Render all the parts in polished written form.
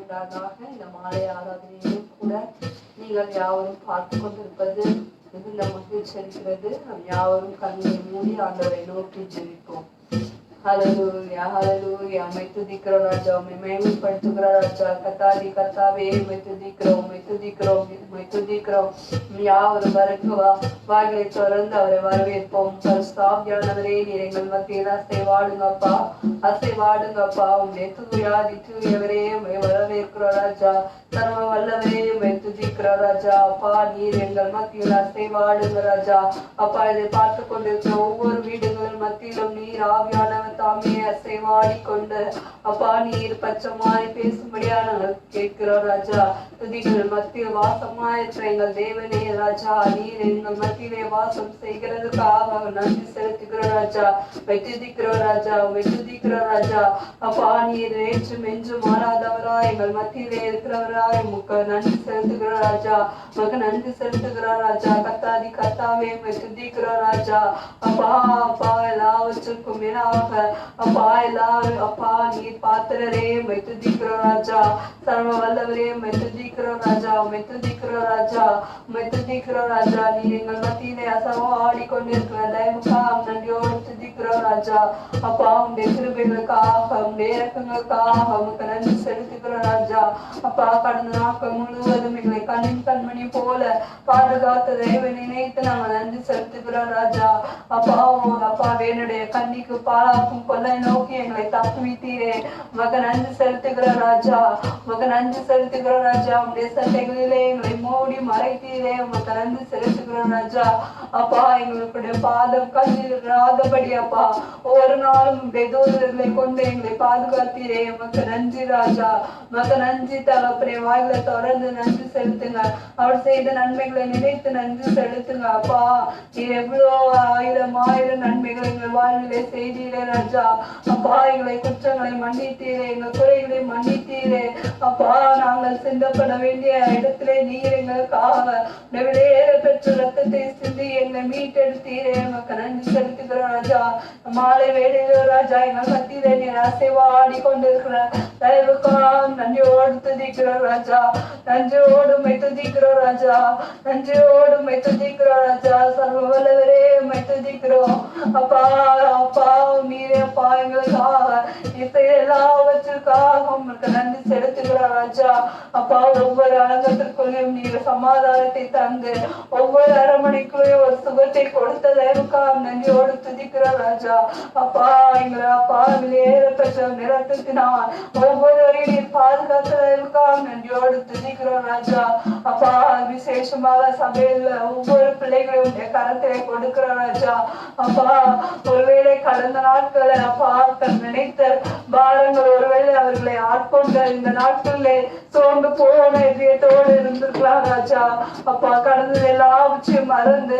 உண்டாதாக. இந்த மாலை ஆராதனையிலும் கூட நீங்கள் யாவரும் பார்த்து கொண்டிருப்பது மிகுந்த மகிழ்ச்சி அளிக்கிறது. நம் யாவரும் கண்களை மூடி ஆண்டவரை நோக்கி ஜெபிப்போம். ஹல்லேலூயா ஹல்லேலூயா. உம்மை துதிக்கிறோம் ராஜா, உம்மை மகிமைப்படுத்துகிறோம் ராஜா. கர்த்தாதி கர்த்தாவே உம்மை துதிக்கிறோம், உம்மை துதிக்கிறோம், உம்மை துதிக்கிறோம். யாவரும் வாய்களை தொடர்ந்து அவரை வரவேற்போம். பரிசுத்தாவியானவரே, நீர் எங்கள் மத்தியில் அசைவாடுங்கப்பா, அசைவாடுங்கப்பா. உம்முடைய தூயாதி தூயவரே உம்மை வரவேற்கிறோம் ராஜா. சர்வ வல்லவரே உம்மை துதிக்கிறோம் ராஜா. அப்பா, நீர் எங்கள் மத்தியில் அசைவாடுங்க ராஜா. அப்பா, இதை பார்த்து கொண்டிருக்கிற ஒவ்வொரு வீடுகளின் மத்தியிலும் நீர் ஆவியானவர் தாமே அசைவாடி கொண்டு அப்பா நீர் பச்சமாய் பேசும்படியா நாங்கள் கேட்கிறோம் ராஜா. துதிகள் மத்தியில் வாசமாயிருக்கிற எங்கள் தேவனே ராஜா, நீர் எங்கள் மத்தியிலே வாசம் செய்கிறதுக்காக நன்றி செலுத்துகிறோம் ராஜா. துதிக்கிறோம் ராஜா, துதிக்கிறோம் ராஜா. அப்பா, நீர் நேற்றும் என்றும் மாறாதவரா எங்கள் மத்தியிலே இருக்கிறவராய் உமக்கு நன்றி செலுத்துகிறோம் ராஜா. உமக்கு நன்றி செலுத்துகிறோம் ராஜா. கர்த்தாதி கர்த்தாவே துதிக்கிறோம் ராஜா. அப்பா அப்பா, எல்லாவற்றுக்கும் மேலாக அப்பா எல்லாரும் அப்பா நீர் பாத்திரரே துதிக்கிறோம் ராஜா. சர்வ வல்லவரே துதிக்கிறோம் ராஜா, துதிக்கிறோம் ராஜா, துதிக்கிறோம் ராஜா. நீர் எங்கள் மத்தியிலே அசைவாடி கொண்டிருக்கிற தயவுக்காக நன்றியோடு துதிக்கிறோம் ராஜா. அப்பா, உங்களுடைய கிருபைகளுக்காக உங்களுடைய இறக்கங்களுக்காக உமக்கு நன்றி செலுத்துகிறோம் ராஜா. அப்பா, கடந்த நாட்கள் முழுவதும் எங்களை கண்ணின் கண்மணி போல பாதுகாத்த தெய்வ நினைத்து நாங்கள் நன்றி செலுத்துகிறோம் ராஜா. அப்பா அப்பா, என்னுடைய கண்ணிக்கு பாலாக்கும் கொள்ளை நோக்கி எங்களை தப்புவித்தீரே, உமக்கு நன்றி செலுத்துகிறோம் ராஜா. உமக்கு நன்றி செலுத்துகிறோம் ராஜா. உங்களுடைய சட்டைகளிலே எங்களை மூடி மறைத்தீரே, உமக்கு நன்றி செலுத்துகிறோம் ராஜா. அப்பா, எங்களுடைய பாதம் கல்லிராதபடி அப்பா ஒவ்வொரு நாளும் தூதர்களை கொண்டு எங்களை பாதுகாத்தீரே, உமக்கு நன்றி ராஜா. உமக்கு நன்றி தகப்பனே. வாயில தொடர்ந்து நன்றி செலுத்துங்க. அவர் செய்த நன்மைகளை நினைத்து நன்றி செலுத்துங்க. அப்பா, நீர் எவ்வளோ ஆயிரம் ஆயிரம் நன்மைகள் எங்கள் வாழ்விலே செய்தீரே ராஜா. அப்பா, எங்களை குற்றங்களை மன்னித்தீரே, எங்கள் குறைகளை மன்னித்தீரே. அப்பா, நாங்கள் சிந்தப்பட வேண்டிய இடத்திலே நீர் எங்களுக்காக விலையேற பெற்ற ரத்தத்தை சிந்தி எங்களை மீட்டெடுத்தீரே, உமக்கு நன்றி செலுத்துகிறோம் ராஜா. மாலை வேளையிலோ ராஜா எங்கள் மத்தியிலே நீர் அசைவாடி கொண்டிருக்கிற தயவுக்காக நன்றியோடு துதிக்கிறோம் ராஜா. நன்றியோடு துதிக்கிறோம் ராஜா. நன்றியோடு துதிக்கிறோம் ராஜா. சர்வ வல்லவரே துதிக்கிறோம் அப்பா. அப்பா, நீரே அப்பா எங்களுக்காக எல்லாவற்றுக்காக உங்களுக்கு நன்றி செலுத்துகிறோம் ராஜா. அப்பா, ஒவ்வொரு அரங்கத்திற்குள்ளேயும் நீங்க சமாதானத்தை தந்து ஒவ்வொரு அரமனைக்குள்ளேயும் ஒரு சுகத்தை கொடுத்த தயவுக்காக நன்றியோடு துதிக்கிறோம் ராஜா. அப்பா, எங்களை அப்பா வெளியேற பெற்ற நிறத்தினால் ஒவ்வொருவரையும் நீர் பாதுகாத்த தயவுக்காக நன்றியோடு துதிக்கிறோம் ராஜா. அப்பா, விசேஷமாக சபையில் ஒவ்வொரு பிள்ளைகளையும் கரத்திலே கொடுக்கிறோம் ராஜா. அப்பா, ஒருவேளை கடந்த நாட்களை அப்பா நினைத்த பாரங்கள் ஒருவேளை அவர்களை ஆட்கொண்ட இந்த நாட்களிலே சோர்ந்து போன இதயத்தோடு இருந்திருக்கலாம் ராஜா. அப்பா, கடந்தது எல்லாவற்றையும் மறந்து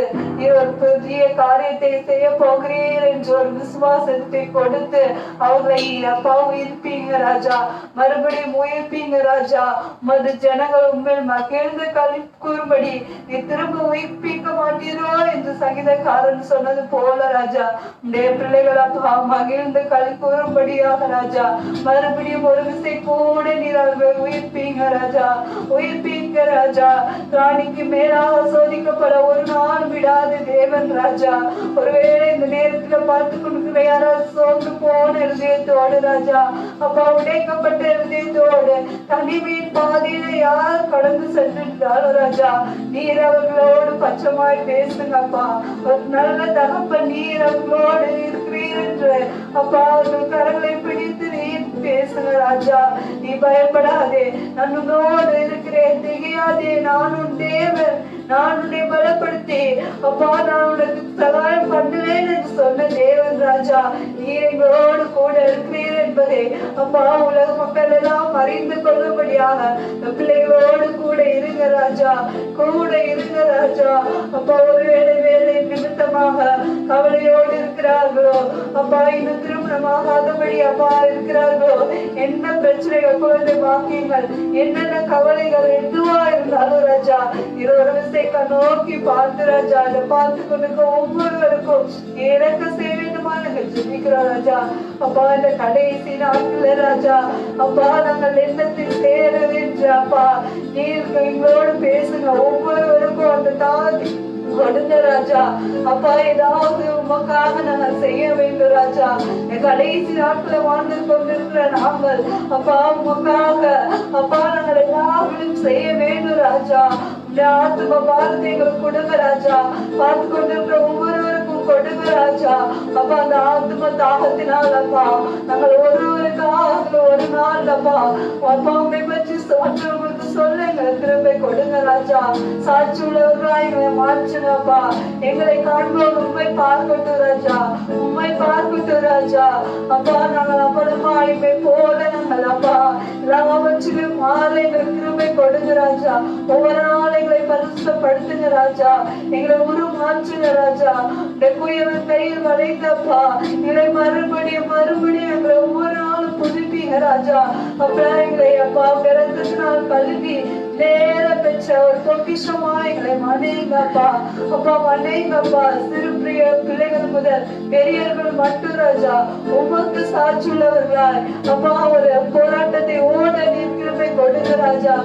ஒரு புதிய காரியத்தை செய்ய போகிறீர் என்று ஒரு விசுவாசத்தை கொடுத்து அவர்களை அப்பா உயிர்ப்பீங்க ராஜா. மறுபடியும் உயிர்ப்பீங்க ராஜா. மது ஜனங்கள் உண்மையில் மகிழ்ந்து களி கூறும்படி நீ திரும்ப உயிர்ப்பிக்க மாட்டீரோ என்று சங்கீதக்காரன் சொன்னது போல ராஜா, உடைய பிள்ளைகள் அப்பா மகிழ்ந்து களி கூறும்படியாக ராஜா மறுபடியும் ஒரு விசை கூட நீர் அவர்கள் உயிர்ப்பீங்க ராஜா, உயிர்ப்பீங்க ராஜா. ராணிக்கு மேலாக சோதிக்கப்பட ஒரு நாள் விடாத தேவன் ராஜா. ஒருவேளை இந்த நேரத்துல பார்த்து கொடுக்கிற யாராவது சோர்ந்து போன இருதயத்தோடு ராஜா, அப்பா உடைக்கப்பட்ட இருதயத்தோடு தனிமையின் பாதையில யார் கடந்து சென்றிருந்தாலும் ராஜா, நீர் அவர்களோடு பச்சமாய் பேசுங்க அப்பா. ஒரு நல்ல தகப்பன் நீர் அவர்களோடு இருக்கிறீர் என்று அப்பா அவர்கள் கரங்களை பிடித்து நீர் பேசுங்க ராஜா. நீ பயப்படாதே, நான் உன்னோடு இருக்கிறேன், திகையாதே, நான் உன் தேவன், நான் உன்னை பலப்படுத்தி அப்பா நான் உனக்கு சகாயம் பண்ணுவேன் என்று சொன்ன தேவன் ராஜா. நீர் எங்களோடு கூட இருக்கிறீர் என்பதை அப்பா உலக மக்கள் எல்லாம் அறிந்து கொள்ளும்படியாக பிள்ளைகளோடு கூட இருங்க ராஜா, கூட இருங்க ராஜா. அப்பா ஒருவேளை வேலை நிமித்தமாக கவலையோடு இருக்கிறார்களோ அப்பா, இன்னும் திருமணமாகாதபடி அப்பா இருக்கிறார்களோ, என்ன பிரச்சனைகள் குழந்தை வாக்கியங்கள் என்னென்ன கவலைகள் எதுவா இருந்தாலும் ராஜா ஒரு விசைக்க நோக்கி பார்த்து ராஜா, அதை பார்த்து கொண்டு ஒவ்வொருவருக்கும் இறக்க செய்ய வேண்டுமா ஜெபிக்கிறோம் ராஜா. அப்பா இந்த கடைசி நாட்கள் ராஜா, அப்பா நாங்கள் எண்ணத்தில் சேர ராஜாப்பா. நீர் எங்களோடு பேசுங்க, ஒவ்வொருவருக்கும் அந்த தாதி கொடுங்க ராஜா. அப்பா, ஏதாவது உமக்காக நாங்கள் செய்ய வேண்டும் ராஜா. கடைசி நாட்களை வாழ்ந்து கொண்டிருக்கிற நாங்கள் அப்பா உமக்காக அப்பா நாங்கள் எல்லாவற்றையும் செய்ய வேண்டும் ராஜா. ஆத்ம பாரத்தை எங்களுக்கு கொடுங்க ராஜா. பார்த்து கொண்டிருக்கிற ஒவ்வொருவருக்கும் கொடுங்க ராஜா. அப்பா, அந்த ஆத்ம தாகத்தினால் அப்பா நாங்கள் ஒருவருக்காக ஒரு நாள் அப்பா அப்பாவை பற்றி மற்றவங்களுக்கு சொல்ல எங்களுக்கு திரும்ப கொடுங்க ராஜா. சாட்சி உள்ளவர்களா எங்களை மாற்றுங்கப்பா. எங்களை காண்போர் உண்மை பார்க்கட்டும் ராஜா, உண்மை பார்க்கட்டும் ராஜா. அப்பா, நாங்கள் அப்படமா இமை போல நாங்கள் அப்பா எல்லாவற்றிலும் மாற எங்களுக்கு திரும்ப கொடுங்க ராஜா. ஒவ்வொரு நாள் எங்களை பரிசுத்தப்படுத்துங்க ராஜா. எங்களை உருமாற்றுங்க ராஜா. கையில் வளைந்தப்பா எங்களை மறுபடியும் எங்களை ஒவ்வொரு நாளும் புதுப்பீங்க ராஜா. அப்பா, எங்களை அப்பா பிறந்ததினால் கல்வி நேர பெற்ற ஒரு பொக்கிஷமா எங்களை மனைங்கப்பா. அப்பா மனைங்கப்பா, சிறு பிள்ளைகள் முதல் பெரியவர்கள் மட்டும் ராஜா உமக்கு சாட்சி உள்ளவர்களாய் அப்பா ஒரு போராட்டத்தை ஓட நிற்கிறதை கொடுங்க ராஜா.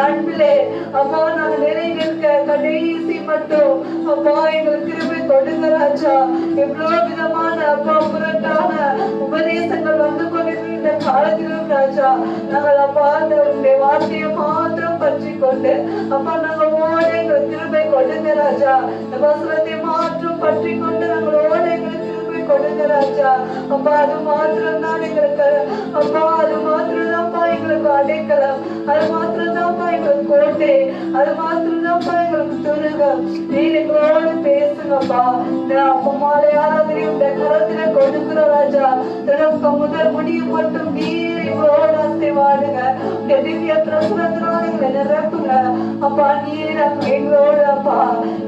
அன்பிலே அப்பா நாங்கள் நிறைவேற்க கடைசி மட்டும் அப்பா எங்களுக்கு திரும்பி கொடுங்க ராஜா. எவ்வளவு விதமான அப்பா புரட்டான உபதேசங்கள் வந்து கொண்டிருக்கிற காலத்திலும் ராஜா நாங்கள் அப்பா அந்த வார்த்தையை மாத்திரம் பற்றி கொண்டு அப்பா நாங்கள் ஓட எங்களுக்கு திரும்பி கொடுங்க ராஜா. வசனத்தை மாற்றம் பற்றி கொண்டு நாங்கள் ஓட எங்களுக்கு திரும்பி கொடுங்க ராஜா. அப்பா, அது மாத்திரம் தான் எங்களுக்கு அப்பா, அது மாத்திரம் தான்ப்பா எங்களுக்கு அடைக்கலாம், அது மாத்திரம் தான்ப்பா எங்களுக்கு கோட்டை, அது மாத்திரம் தான்ப்பா எங்களுக்கு துருகம். நீர் எங்களோடு பேசுங்கப்பா. அப்பா மாலை ஆராதனையும் கரத்தில கொடுக்கிற ராஜா. தொடக்கம் முதல் முடியும் மட்டும் நீர் எங்களோடு அசைவாடுங்க. திவ்ய பிரசனத்தினால எங்களை நிரப்புங்க அப்பா. நீர் எங்களோடு அப்பா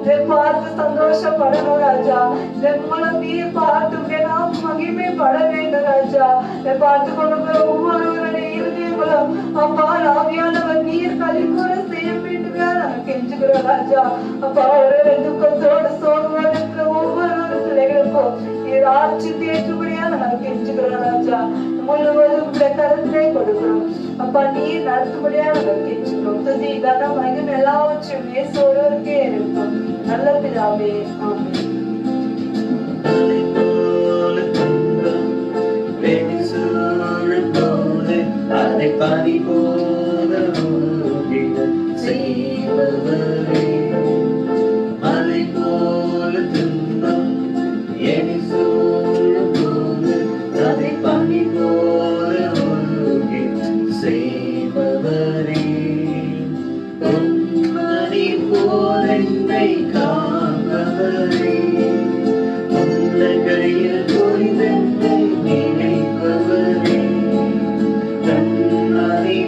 இதை பார்த்து சந்தோஷப்படணும் ராஜா. இதன் மூலம் நீர் பார்த்து நாம் மகிமைப்பட வேண்டும் ராஜா. இதை பார்த்து கொண்டு ஒவ்வொருவருடைய இருதயங்களும் அப்பா ஆவியானவர் நீர் கலிக்கூட செய்ய வேண்டுங்க நாங்கள் கெஞ்சுகிறோம் ராஜா. அப்பா, ஒரு துக்கத்தோடு சோர்வோடு இருக்கிற ஒவ்வொரு பிள்ளைகளுக்கும் நீர் ஆட்சி தேற்றுபடியா நாங்கள் கெஞ்சுகிறோம் ராஜா. முழுவதும் கருத்திலே கொடுக்கிறோம் அப்பா. நீர் நடத்துபடியா நாங்கள் கெஞ்சுகிறோம். துதி கனம் மகிமை எல்லாவற்றையும் இயேசு ஒருவருக்கே இருக்கும். நல்ல பிதாவே, ஆமென். அதை பனி போல செய்வதே மலை போல துன்பம் என்னை சூழும் போது அதை பனி போல செய்வதே பொன்மணி போல என்னை காப்பவரே உள்ள கையில் பொய்தென்னை நினைப்பவரே கண்ணாடி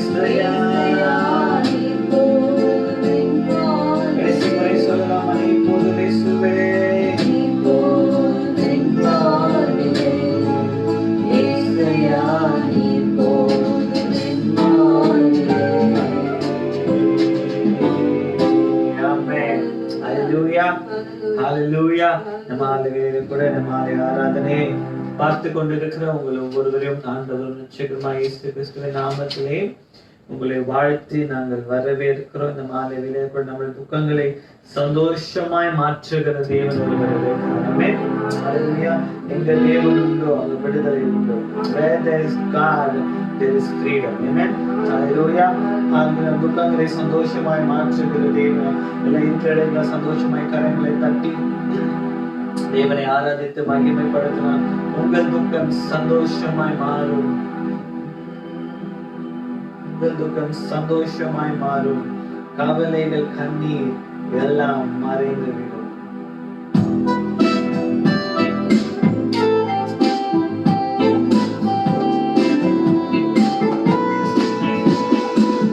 ஏசையா நீர் போதும் என் வாழ்வில். கடைசி முறை சொல்லலாமா? நீ போதும் இயேசுவே. நீர் போதும் என் வாழ்விலே. ஏசையா நீர் போதும் என் வாழ்விலே. ஆமென். ஹalleluya. ஹalleluya. நம்ம ஆண்டவரே கூட நம்ம ஆராதனை பார்த்து கொண்டிருக்கிற உங்கள் ஒவ்வொருவரையும் ஆண்டவர் நிச்சயமாய் இயேசு கிறிஸ்துவின் நாமத்திலே உங்களை வாழ்த்தி நாங்கள் வரவேற்கிறோம். இந்த மாலை வேளையிலே கூட நம்முடைய துக்கங்களை சந்தோஷமாய் மாற்றுகிற தேவன் ஒருவர் இருக்கிறார். ஆமென். ஹalleluya. எங்க தேவன் உண்டோ அங்க விடுதலை உண்டு. Where there is God, there is freedom. Amen. ஹalleluya. அந்த துக்கங்களை சந்தோஷமாய் மாற்றுகிற தேவன் எல்லாம் இருக்கிற சந்தோஷமாய் கரங்களை தட்டி தேவனை ஆராதித்து மகிமைப்படுத்தினார். உங்கள் துக்கம் சந்தோஷமாய் மாறும். உங்கள் துக்கம் சந்தோஷமாய் மாறும். கவலைகள் கண்ணீர் எல்லாம் மறைந்துவிடும்.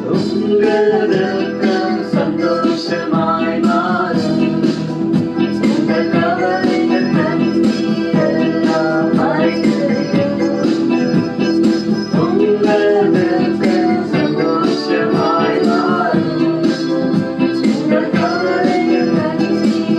உங்கள் துக்கம் சந்தோஷமாய் மாறும். உங்கள் கவலைகள் கண்ணீர் எல்லாம் மறைந்துவிடும். உங்கள் துக்கம் சந்தோஷமாய் மாறும். உங்கள் கவலைகள் கண்ணீர்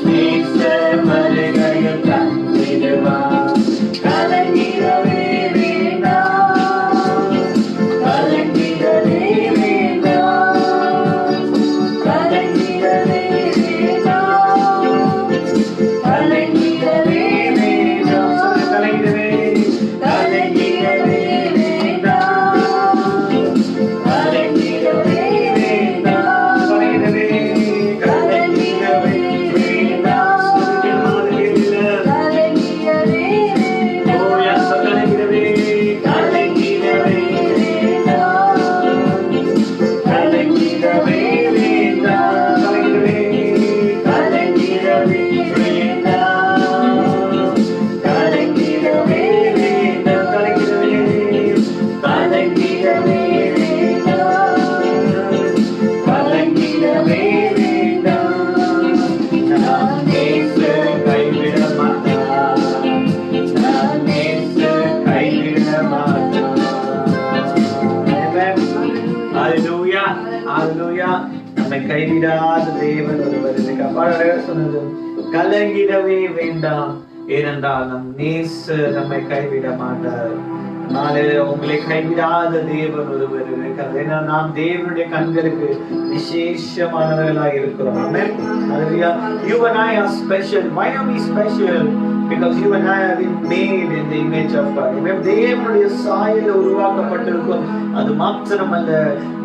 நேச வருகையில் தந்திடுவார். கலங்கிடவே வேண்டாம், கலங்கிடவே வேண்டாம், கலங்கிடவே வேண்டாம், கலங்கிடவே வேண்டாம், கலங்கிடவே கலங்கிடவே வேண்டாம், கலங்கிடவே வேண்டாம், கலங்கிடவே கலங்கிடவே வேண்டாம். நம்மை கைவிடாத தேவன் ஒருவர் இருக்கார். சொன்னது கலங்கிடவே வேண்டாம், ஏனென்றால் நம் நேசர் நம்மை கைவிட மாட்டார். உங்களை கைவிடாத தேவன் ஒருவர் இருக்கிறார். ஏன்னா நாம் தேவனுடைய கண்களுக்கு விசேஷமானவர்களாக இருக்கிறோம். Amen. Hallelujah. You and I are special. Why are we special? Because you and I have been made in the image of God. தேவனுடைய சாயலில் உருவாக்கப்பட்டிருக்கும். அது மாத்திரமல்ல,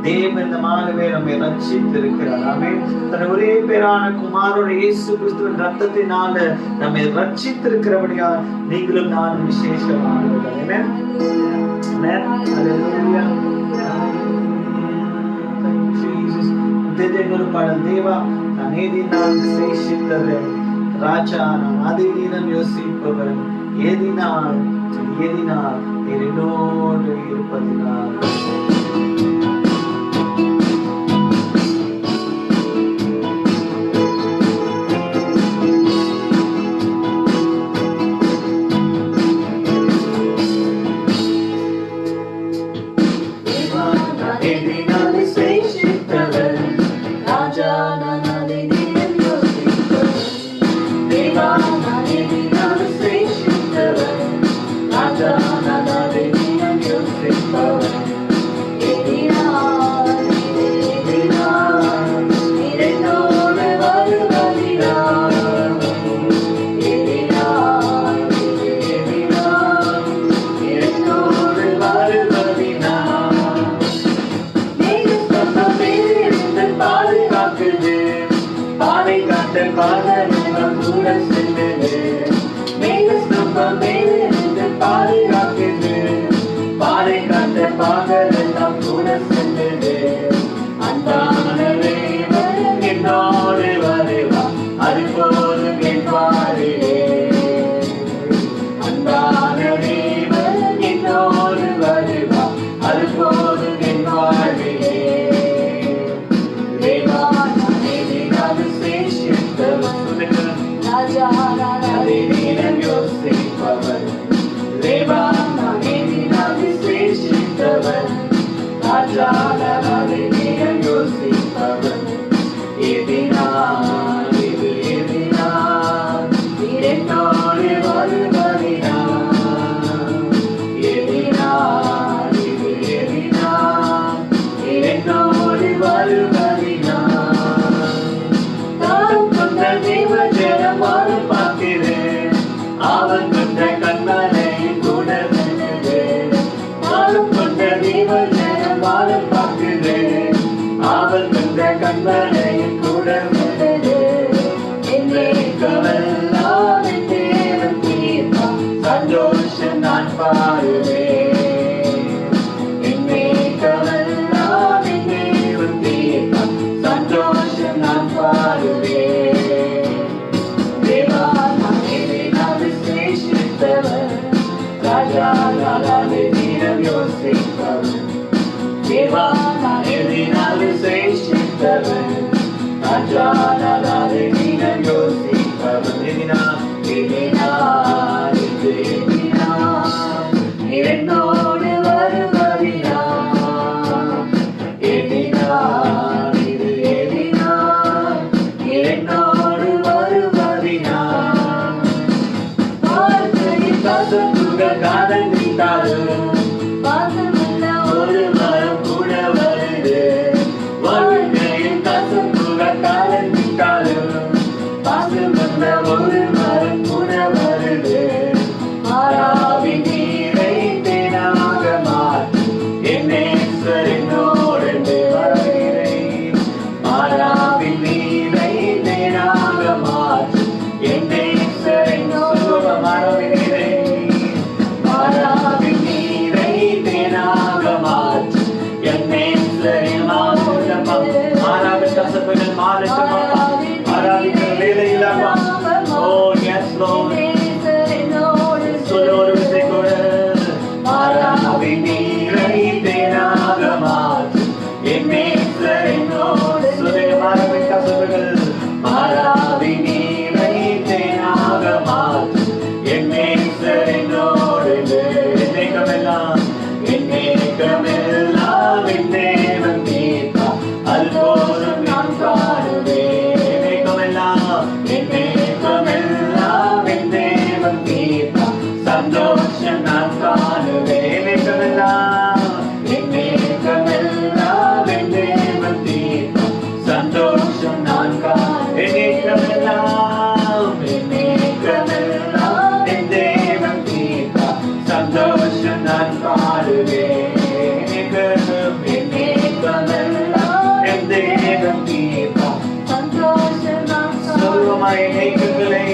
தேவன் இந்த மாணவே நம்மை ரட்சித்திருக்கிறார். ஆமென். தன் ஒரே பேரான குமாரனுடைய இயேசு கிறிஸ்துவின் ரத்தத்தினால நம்மை ரட்சித்திருக்கிறபடியா நீங்களும் நானும் விசேஷமானவர்கள். ஆமென். Amen. Hallelujah. Thank you, Jesus. தேவனோட பாடல், தேவா நான் ஏதினால் விசேஷித்தவன், ராஜா நான் அதே தினம் யோசிப்பவன், ஏதினால் நீர் என்னோடு இருப்பதினால். Deva ஆவி நீரை தேனாக மாற்றும் என் நேசர் என்னோடு என்னைக்கமெல்லாம் என் நேக்கமெல்லாம் என் தேவன் தீர்ப்பா அது போதும் நான் பாடுவேன் என்னைக்கமெல்லாம் என் நேக்கமெல்லாம் என் தேவன் தீர்ப்பா சந்தோஷம் நான் காணுவேன் என்னைக்கமெல்லாம் என் நேக்கமெல்லாம் என் தேவன் தீர்ப்பா சந்தோஷம் நான் என்னைக்கமெல்லாம் என் நேக்கமெல்லாம் என் தேவன் தீர்ப்பா சந்தோஷம் நான் பாடுவேன் என்னைக்கமெல்லாம் என் தேவன் தீர்ப்பா சந்தோஷம் நான் சொல்லுமாய் நேக்கங்களை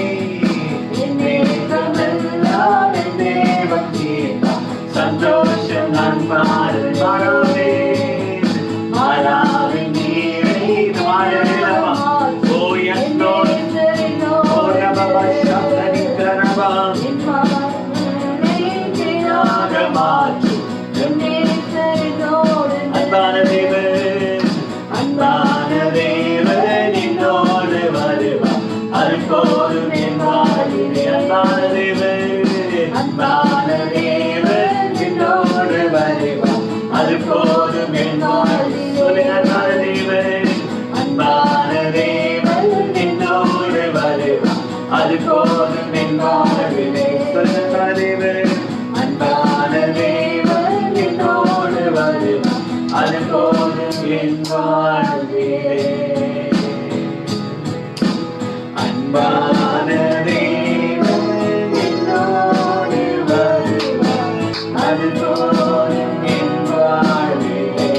என்னைக்கமெல்லாம் என் தேவன் தீர்ப்பா சந்தோஷம் நான் பாடுவேன் மாறாவின் நீரை வாழலாமா ஓ என் Lord ஓ ரபா சப்தனி கரபா ஆக மாற்று அன்பான தேவன் என்னோடு வருவா அது போதும் என் வாழ்விலே அன்பான தேவன் என்னோடு வருவா அது போதும் என் வாழ்விலே அன்பான தேவன் என்னோடு வருவா அது போதும் என் வாழ்விலே அன்பான தேவன் என்னோடு வருவா அது போதும் என் வாழ்விலே அன்பான தேவன் என்னோடு வருவா அது போதும் என் வாழ்விலே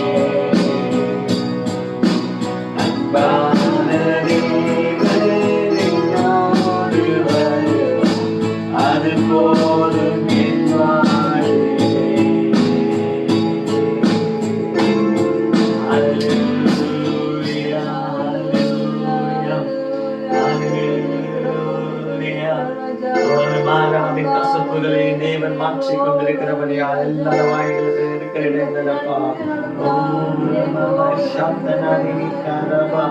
அன்பான தேவன் என்னோடு வருவா அது போதும் என் வாழ்விலே கசப்புகளை தேவன் மாற்றிக் கொண்டிருக்கிறபடியால் எல்லா வாய்களுக்கு இருக்கிற இடங்களப்பா சாந்தனாதி காரபா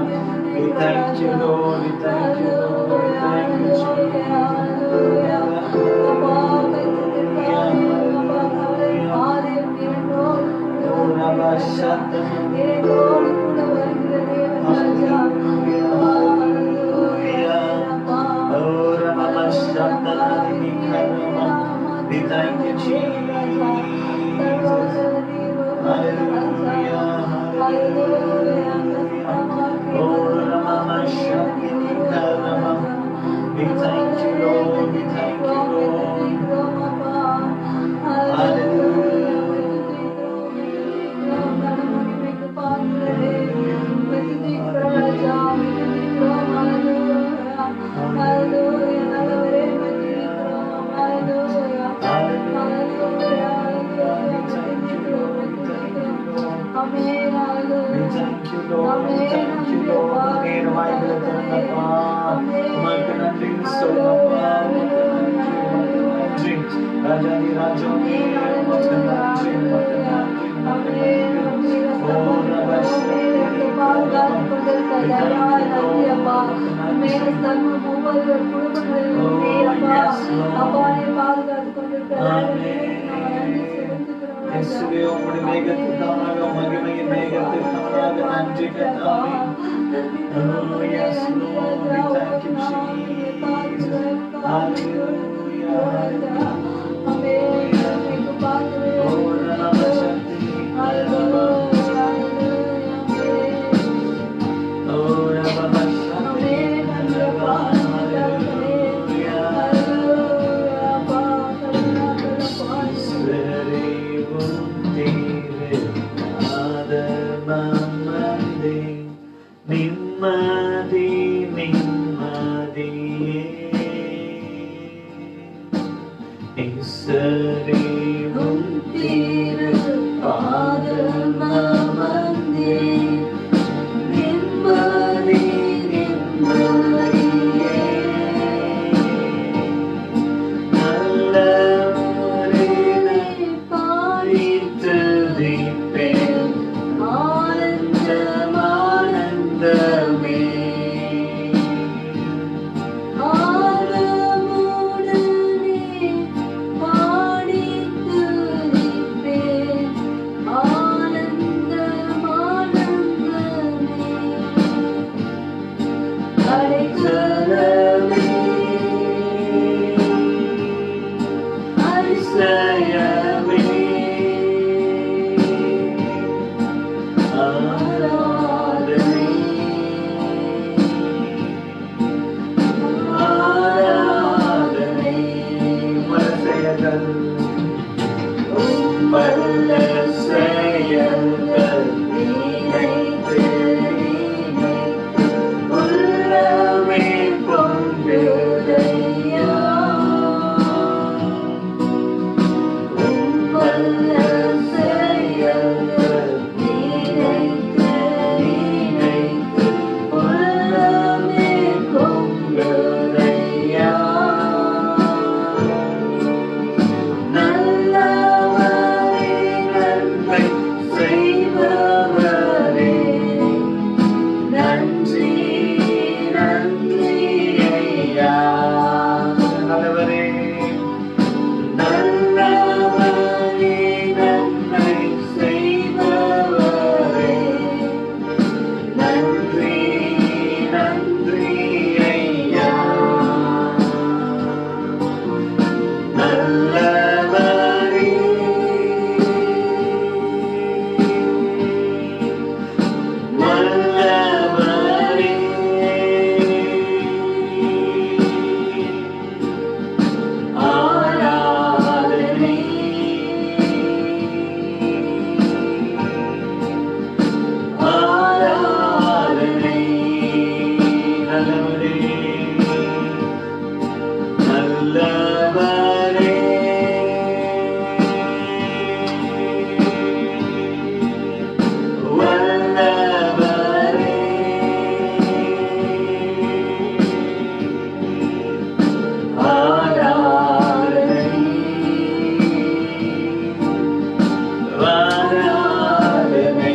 we thank you Lord we thank you Lord we thank you we thank you Jesus hallelujah we thank you Lord we thank you Rajani Rajoni நல்லவரே நல்லவரே நன்மை செய்பவரே நன்றி நன்றி ஐயா நல்லவரே நல்லவரே ஆராதனை ஆராதனை நல்லவரே நல்லவரே வல்லவரே ஆராதனை ஆராதனை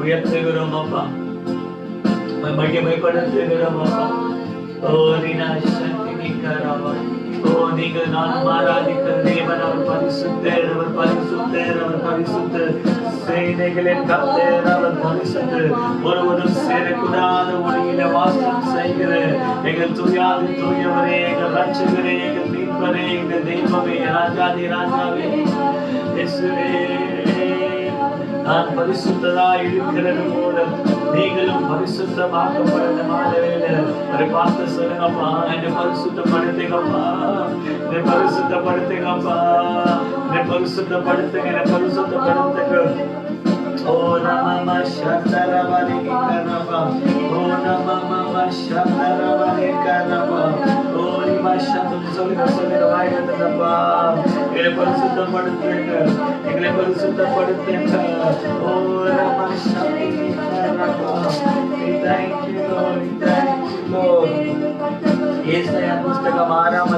உயர்த்துகிறோம் அப்பா, மகிமைப்படுத்துகிறோம் அப்பா. ஓ நீனாசக்தி நீக்கராவா. ஓ நீங்கள் நான் ஆராதிக்கிற தேவன் அவர் பரிசுத்தர், அவர் பரிசுத்தர், அவர் பரிசுத்தர். சேனைகளின் கர்த்தர் அவர் பரிசுத்தர். ஒருவரும் சேரக்கூடாத ஒளியில வாசம் செய்கிற எங்கள் தூயாதி தூயவரே, எங்கள் ரட்சகரே, எங்கள் மீட்பரே, எங்கள் தெய்வமே, ராஜாதி ராஜாவே, இயேசுவே. நான் பரிசுத்தராய் இருக்கிறது போல நீங்களும் பரிசுத்தமாக்கப்பட மாட்டேன். பார்த்து சொல்லுங்கப்பா, என்னை பரிசுத்தப்படுத்துங்கப்பா, என்னை பரிசுத்தப்படுத்துங்கப்பா, என்னை பரிசுத்தப்படுத்துங்க, என்னை பரிசுத்தப்படுத்துங்க. ஓ நம சந்தரவரி கனபா, ஓ நம சந்தரவரி கனபா, ஓ நிமா சந்தம் சொல்லுங்க சொல்லுங்க வாய்ந்தப்பா. எங்களை பரிசுத்தப்படுத்துங்க, எங்களை பரிசுத்தப்படுத்துங்க. ஓ நம சந்தரவரி கனபா. Thank you Lord, thank you Lord. ஏசாயா புஸ்தகம் 6ஆம்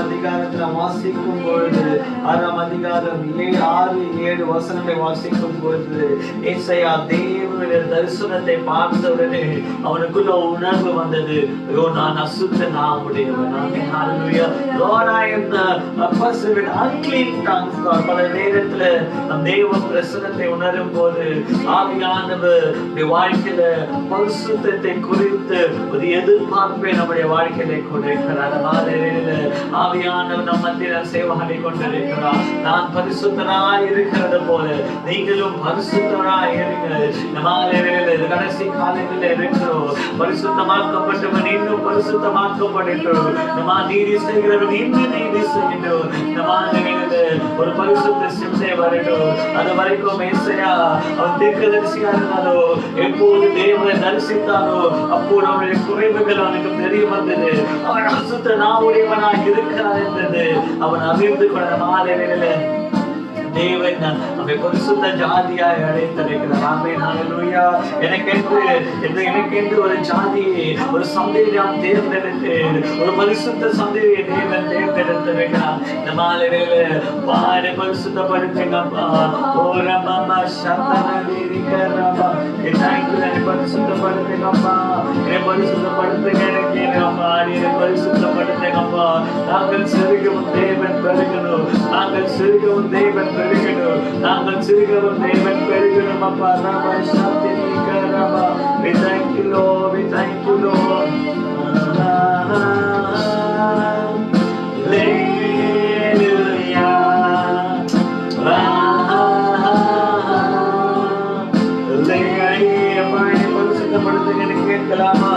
அதிகாரத்துல வாசிக்கும் பொழுது 6ஆம் அதிகாரம் 6-7 வசனங்களை வாசிக்கும் பொழுது ஏசாயா தேவனுடைய தரிசனத்தை பார்த்தவுடனே அவனுக்குள்ள உணர்வு வந்தது. ஐயோ நான் அசுத்த நாமுடையவன். Hallelujah. Lord, I am a person with unclean tongues. பல நேரத்துல நம் தேவ பிரசன்னத்தை உணரும் போது ஆவியானவர் வாழ்க்கையில பரிசுத்தத்தை குறித்து ஒரு எதிர்பார்ப்பை நம்முடைய வாழ்க்கையில கொடுக்கிறார். ஆவியானவர் நம் மத்தியில் சேவாடி கொண்டிருக்கிறார். நான் பரிசுத்தராய் இருக்கிறது போல நீங்களும் பரிசுத்தராய் இருங்கள். கடைசி காலத்தில் இருக்கிறோம். பரிசுத்தமாக்கப்பட்டவன் இன்னும் பரிசுத்தமாக்கப்படுகிறோம். நம்ம நீதி செய்கிறவன் இன்னும் நீதி செய்கிறோம். ஒரு பரிசுத்த சிந்தை வரட்டும். அது வரைக்கும் மேசையா அவன் தீர்க்கதரிசியா இருந்தாலோ, எப்போது தேவனை தரிசித்தானோ அப்போது அவனுடைய குறைவுகள் அவனுக்கு தெரிய வந்தது. அவன் அசுத்த நாவுடையவனாக இருக்கிறான் என்றது அவன் அறிந்து கொண்ட மாலையில தேவன் நம்மை பரிசுத்த ஜாதியாய் அழைத்திருக்கிறார். ஆமென், ஹல்லேலூயா. எனக்கென்று ஒரு ஜாதியை, ஒரு சந்ததியை நாம் தேர்ந்தெடுத்து, ஒரு பரிசுத்த சந்ததியை தேவன் தேர்ந்தெடுத்திருக்கிறார். இந்த மாலையில பாரு பரிசுத்தப்படுத்துங்கப்பா. ஓரமாமா சந்தனரிகரமா என்னை பரிசுத்தப்படுத்துங்கப்பா. என்னை பரிசுத்தப்படுத்துங்கப்பா. என்னை பரிசுத்தப்படுத்துங்கப்பா. நாங்கள் சிறுகவும் தேவன் பெருகணும். நாங்கள் சிறுகவும் தேவன் பெருகணும். நாங்கள் சிறுகவும் தேவன் பெருகணும். அப்பா ராமா சாந்தி Rama. We thank you Lord, we thank you Lord. Hallelujah. Hallelujah. பாடி பரிசுத்தப்படுத்துங்க கேட்கலாமா?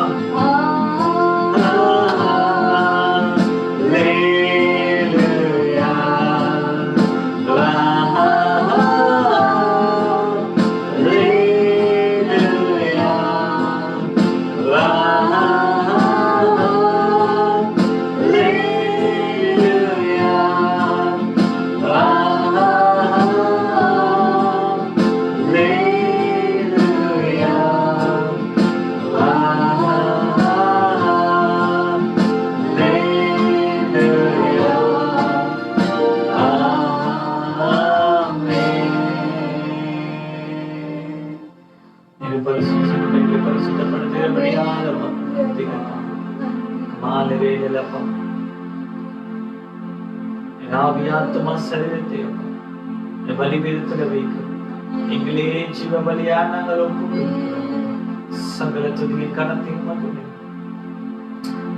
ஆவியாத்மா சரீரத்தை பலிபீடத்தில் வைக்கும். எங்களே ஜீவ பலியா நாங்கள் சகல துதியை கனத்தையும் மட்டுமே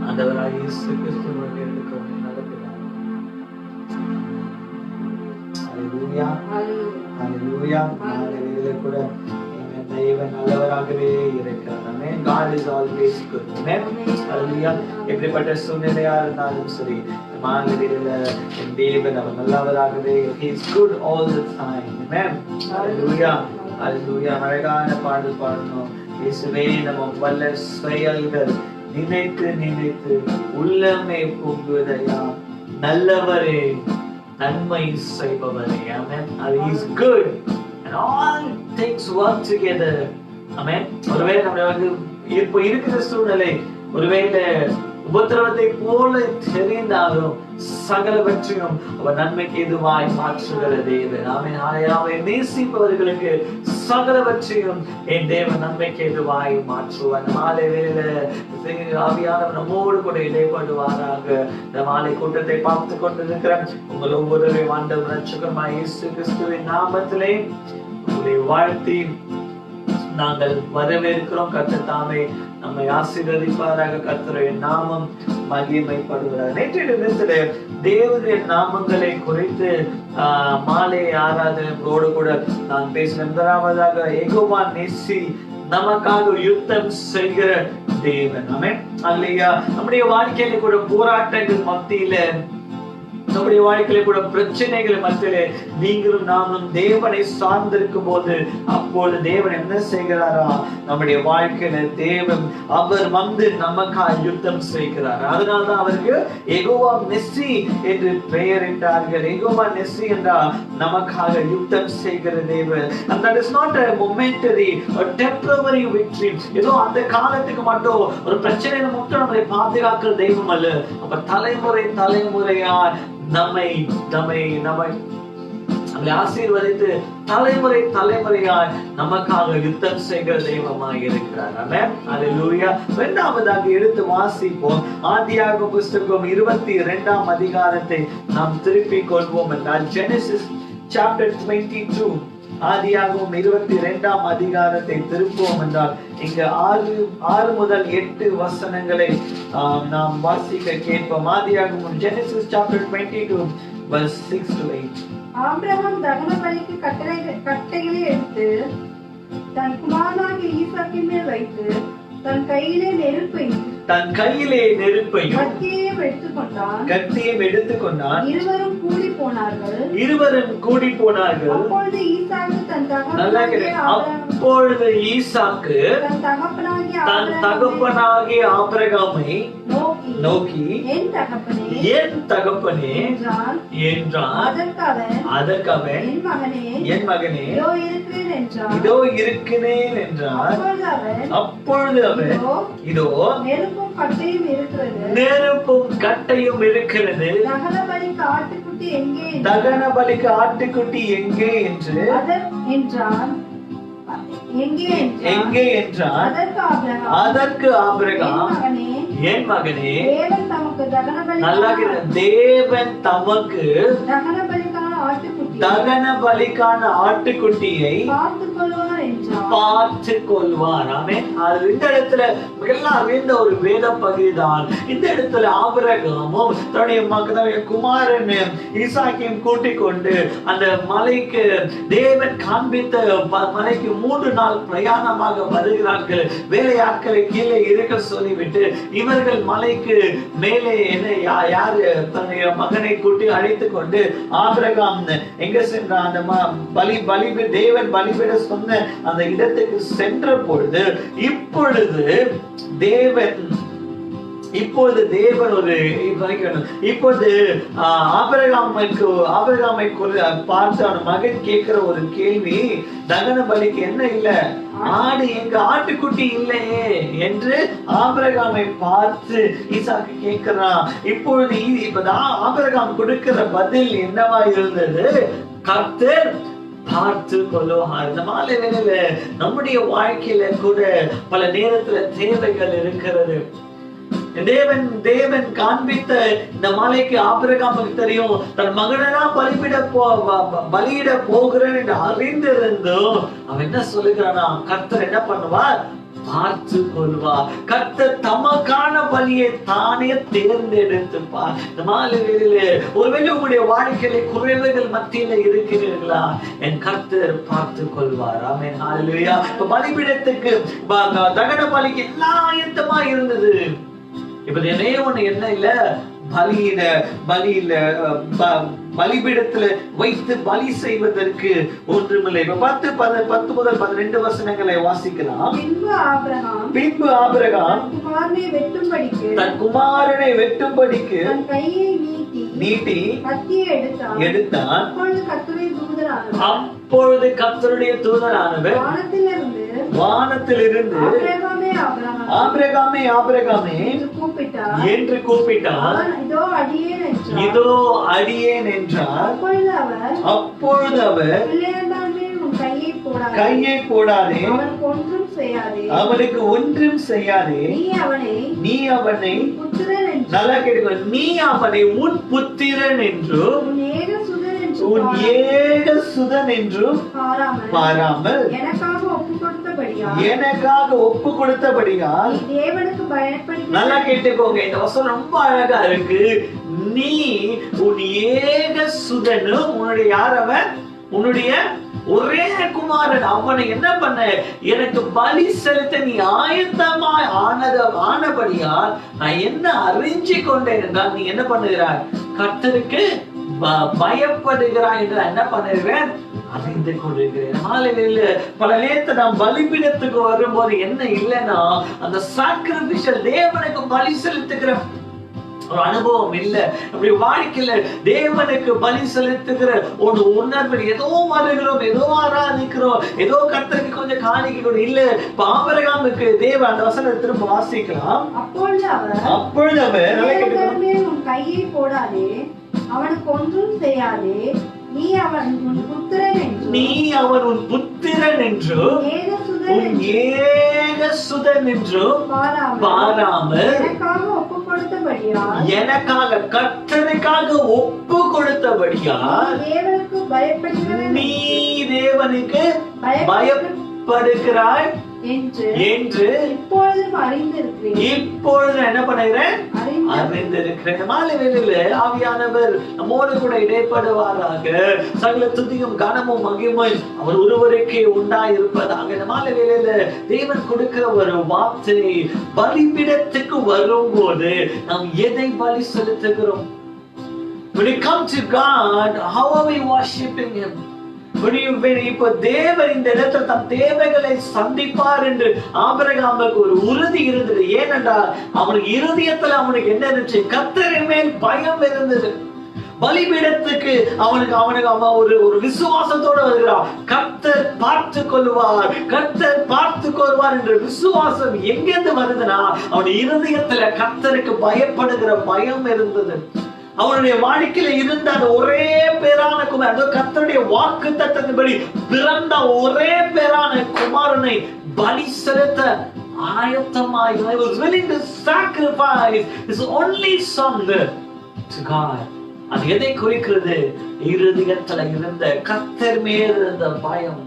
ஆண்டவராகிய இயேசு கிறிஸ்துவின் எடுக்க நடக்கிறார். ஹல்லேலூயா, ஹல்லேலூயா. நாளிலே கூட தேவன் நல்லவராகவே இருக்கிறார். ஆமென். God is always good. ஆமென். ஹல்லேலூயா. எப்படிப்பட்ட சூழ்நிலையா இருந்தாலும் சரி, மாநிலத்தில தேவன் அவர் நல்லவராகவே, he is good all the time. ஆமென். ஹல்லேலூயா, ஹல்லேலூயா. அழகான பாடல் பாடணும். இயேசுவே நம்ம வல்ல செயல்கள் நினைத்து நினைத்து உள்ளமே பொங்குதையா, நல்லவரே நன்மை செய்பவரே. ஆமென். He is good and all things work together. ஆமென். ஒருவேளை நம்மளுக்கு இப்போ இருக்கிற சூழ்நிலை ஒருவேளை உபத்திரவத்தை போல தெரிந்தாலும் சகலவற்றையும் அவர் நன்மைக்கு எதுவாய் மாற்றுகிற தேவன். ஆமென். அவரை நேசிப்பவர்களுக்கு சகலவற்றையும் என் தேவன் நன்மைக்கு எதுவாய் மாற்றுவார். மாலை வேளையில ஆவியானவர் நம்மோடு கூட இடைப்படுவாராக. இந்த மாலை கூட்டத்தை பார்த்து கொண்டிருக்கிற உங்கள் ஒவ்வொருவரையும் ஆண்டவர் இரட்சகருமாகிய இயேசு கிறிஸ்துவின் நாமத்திலே உங்களை வாழ்த்தி நாங்கள் வரவேற்கிறோம். கர்த்தர் தாமே நம்மை ஆசீர்வதிப்பாராக. கர்த்தருடைய நாமம் மகிமைப்படுவதாக. நேற்றைய தினத்திலே தேவனுடைய நாமங்களை குறித்து மாலை ஆராதனையோடு கூட நான் பேசினேன். முதலாவதாக யெகோவா நிசி, நமக்காக யுத்தம் செய்கிற தேவன். ஆமென். அல்லேலூயா. நம்முடைய வாழ்க்கையில கூட போராட்டங்கள் மத்தியில, நம்முடைய வாழ்க்கையில கூட பிரச்சனைகள் மத்தியிலே நீங்களும் நாமும் தேவனை சார்ந்திருக்கும் போது அப்போது தேவன் என்ன செய்கிறாரா, நம்முடைய வாழ்க்கையில தேவன் அவர் வந்து நமக்காக யுத்தம் செய்கிறார். அதனால்தான் அவருக்கு யெகோவா நிசி என்று பெயரிட்டார்கள். யெகோவா நிசி என்றால் நமக்காக யுத்தம் செய்கிற தேவன். And that is not a momentary or temporary victory. ஏதோ அந்த காலத்துக்கு மட்டும் ஒரு பிரச்சனையில மட்டும் நம்மை பாதுகாக்கிற தெய்வம் அல்ல. அப்ப தலைமுறை தலைமுறையா நம்மை ஆசீர்வதித்து தலைமுறை தலைமுறையாய் நமக்காக யுத்தம் செய்கிற தெய்வமாக இருக்கிறார். ஆமென். ஹல்லேலூயா. இரண்டாவதாக எடுத்து வாசிப்போம். ஆதியாகமம் புத்தகம் 22ஆம் அதிகாரத்தை நாம் திருப்பிக் கொள்வோம் என்றால் Genesis chapter 22. ஆதியாகமம் 22ஆம் அதிகாரத்தை திருப்புவோம் என்றால் இங்க 6 முதல் 8 வசனங்களை நாம் வாசிக்க கேட்போம். ஆதியாகமம் Genesis chapter 22 verse 6 to 8. Abraham தகன பலிக்கு கட்டைகளை எடுத்து தன் குமாரனாகிய ஈசாக்கின் மேல் வைத்து தன் கையிலே நெருப்பையும் கத்தியையும் எடுத்துக்கொண்டான். இருவரும் கூடி போனார்கள். அப்பொழுது ஈசாக்கு தன் தகப்பனாகிய ஆபிரகாமை நோக்கி என் தகப்பனே என்றான். அதற்கு அவன் என் மகனே இதோ இருக்கிறேன் என்றான். அப்பொழுது அவன் இதோ நெருப்பும் கட்டையும் இருக்கிறது, தகன பலிக்கு ஆட்டுக்குட்டி எங்கே என்று எங்கே என்றான். அதற்கு ஆபிரகாம் என் மகனே நல்லா தேவன் தமக்கு தகன பலிக்கான ஆட்டுக்குட்டியை பார்த்து கொள்வார். ஆமென். அது இந்த இடத்துல எல்லாம் அறிந்த ஒரு வேத பகுதிதான். இந்த இடத்துல ஆபிரகாமும் தன்னுடைய குமாரன் ஈசாக்கையும் கூட்டிக் கொண்டு அந்த மலைக்கு தேவன் காண்பித்த மலைக்கு 3 நாள் பிரயாணமாக வருகிறார்கள். வேலையாட்களை கீழே இருக்க சொல்லிவிட்டு இவர்கள் மலைக்கு மேலே என்ன யாரு தன்னுடைய மகனை கூட்டி அழைத்துக் கொண்டு ஆபிரகாம் எங்க சென்றான்? அந்த தேவன் பலிபிட சொன்ன அந்த இடத்துக்கு சென்ற பொழுது இப்பொழுது தேவன் ஒரு இப்பொழுது ஆபிரகாமை பார்த்து அவன் மகன் கேட்கிற ஒரு கேள்வி, தகன பலிக்கு என்ன இல்ல, ஆடு எங்க, ஆட்டுக்குட்டி இல்லையே என்று ஆபிரகாமை பார்த்து ஈசாக்கு கேட்கிறான். இப்பொழுது இப்பதான் ஆபிரகாம் கொடுக்கிற பதில் என்னவா இருந்தது? கர்த்தர் பார்த்து கொள்ளுவார். இந்த மாலை வேளையில நம்முடைய வாழ்க்கையில கூட பல நேரத்துல தேவைகள் இருக்கிறது. தேவன் காண்பித்த இந்த மலைக்கு ஆபிரகாமுக்கு தெரியும் தன் மகனெல்லாம் பலியிட போகிறேன் என்று அறிந்திருந்தும் அவன் என்ன சொல்லுகிறானா, கர்த்தர் என்ன பண்ணுவார்? பார்த்து கொள்வார். கர்த்தர் தமக்கான பலியை தானே தேர்ந்தெடுத்துப்பார். இந்த மாலையிலே ஒருவேளை உங்களுடைய வாழ்க்கையில குறைவுகள் மத்தியில இருக்கிறீர்களா? என் கர்த்தர் பார்த்து கொள்வார். ஆமென். ஹல்லேலூயா. பலிபீடத்துக்கு தகன பலிக்கு எல்லாம் ஆயத்தமா இருந்தது. இப்ப என்ன இல்ல, பலிபீடத்துல வைத்து பலி செய்வதற்கு ஒன்றுமில்லை. 10 முதல் 12 வசனங்களை வாசிக்கலாம். பின்பு ஆபிரகாம் தன் குமாரனை வெட்டும்படிக்கு நீட்டி எடுத்தான். அப்பொழுது கர்த்தருடைய தூதரானவர் வானத்திலிருந்து ஆபிரகாமே ஆபிரகாமே என்று கூப்பிட்டார். இதோ அடியேன் என்றார். அப்பொழுது அவர் கையை போடாதே, அவனுக்கு ஒன்றும் செய்யாதே, நீ அவனை நல்லா கேட்க, நீ அவனை உன் புத்திரன் என்றும் உன் ஏக சுதன் என்றும் பாராமல் எனக்காக ஒப்பு கொடுத்தபடியால் நல்லா கேட்டுக்கோங்க. இந்த வசனம் ரொம்ப அழகா இருக்கு. நீ உன் ஏக சுதனும் உன்னுடைய யார் அவன்? உன்னுடைய ஒரே குமாரன். அவனை என்ன பண்ண? எனக்கு பலி செலுத்த நீ ஆயத்தமாய் ஆனபடியால் நான் என்ன அறிஞ்சு கொண்டேன் என்றால் நீ என்ன பண்ணுகிறாய்? கர்த்தருக்கு பயப்படுகிறாய் என்று என்ன பண்ணுகிறேன்? அறிந்து கொள்கிறேன். மாலையில பல நேரத்தை நாம் பலிபீடத்துக்கு வரும்போது என்ன இல்லைன்னா அந்த சாக்ரிபிஷியல் தேவனுக்கு பலி செலுத்துகிற ஒரு அனுபவம் இல்ல. அப்படி வாழ்க்கையில தேவனுக்கு பலி செலுத்துகிற ஒரு உணர்வு, ஏதோ வருகிறோம், ஏதோ ஆராதிக்கிறோம், ஏதோ கர்த்தருக்கு கொஞ்சம் காணிக்கணும் இல்ல. ஆபிரகாமுக்கு தேவன் அந்த வசனத்தை திரும்ப வாசிக்கலாம். அப்பொழுது அவர் கையை போடாதே, அவனுக்கு ஒன்றும் செய்யாதே, நீ அவன் உன் புத்திரன் என்றும் உன் ஏக சுதன் என்றும் பாராமல் எனக்காக கர்த்தர் கர்த்தருக்காக ஒப்பு கொடுத்தபடியால் தேவனுக்கு பயப்படுகிறவன் நீ தேவனுக்கு பயப்படுகிறாய் என்று இப்பொழுதும் அறிந்திருக்கிறேன். இப்பொழுது என்ன பண்ணுகிறேன்? அறிந்திருக்கிறேன். மாலை வேளையில ஆவியானவர் நம்மோடு கூட இடைப்படுவாராக. சகல துதியும் கனமும் மகிமையும் அவர் ஒருவருக்கே உண்டாயிருப்பதாக. மாலை வேளையில தேவன் கொடுக்கிற ஒரு வார்த்தை, பலிபீடத்துக்கு வரும்போது நாம் எதை பலி செலுத்துகிறோம்? When you come to God, how are we worshiping Him? இப்ப தேவன் இந்த இடத்துல தம் தேவைகளை சந்திப்பார் என்று ஆபிரகாமுக்கு ஒரு உறுதி இருந்தது. ஏனென்றால் அவனுக்கு இருதயத்துல அவனுக்கு என்ன இருந்துச்சு? கர்த்தரின் மேல் பயம் இருந்தது. பலிபீடத்துக்கு அவனுக்கு ஒரு விசுவாசத்தோட வருகிறான். கர்த்தர் பார்த்து கொள்வார், கர்த்தர் பார்த்து கொள்வார் என்ற விசுவாசம் எங்கிருந்து வருதுன்னா அவன் இருதயத்துல கர்த்தருக்கு பயப்படுகிற பயம் இருந்தது. அவனுடைய வாழ்க்கையில இருந்த அந்த ஒரே பேரான குமார், கர்த்தருடைய வாக்கு தத்தத்தின்படி பிறந்த ஒரே பேரான குமாரனை பலி செலுத்த ஆயத்தமாய் was willing to sacrifice his only son to God. அது எதை குறிக்கிறது? இருதயத்துல இருந்த கர்த்தர் மேல் இருந்த பயம்.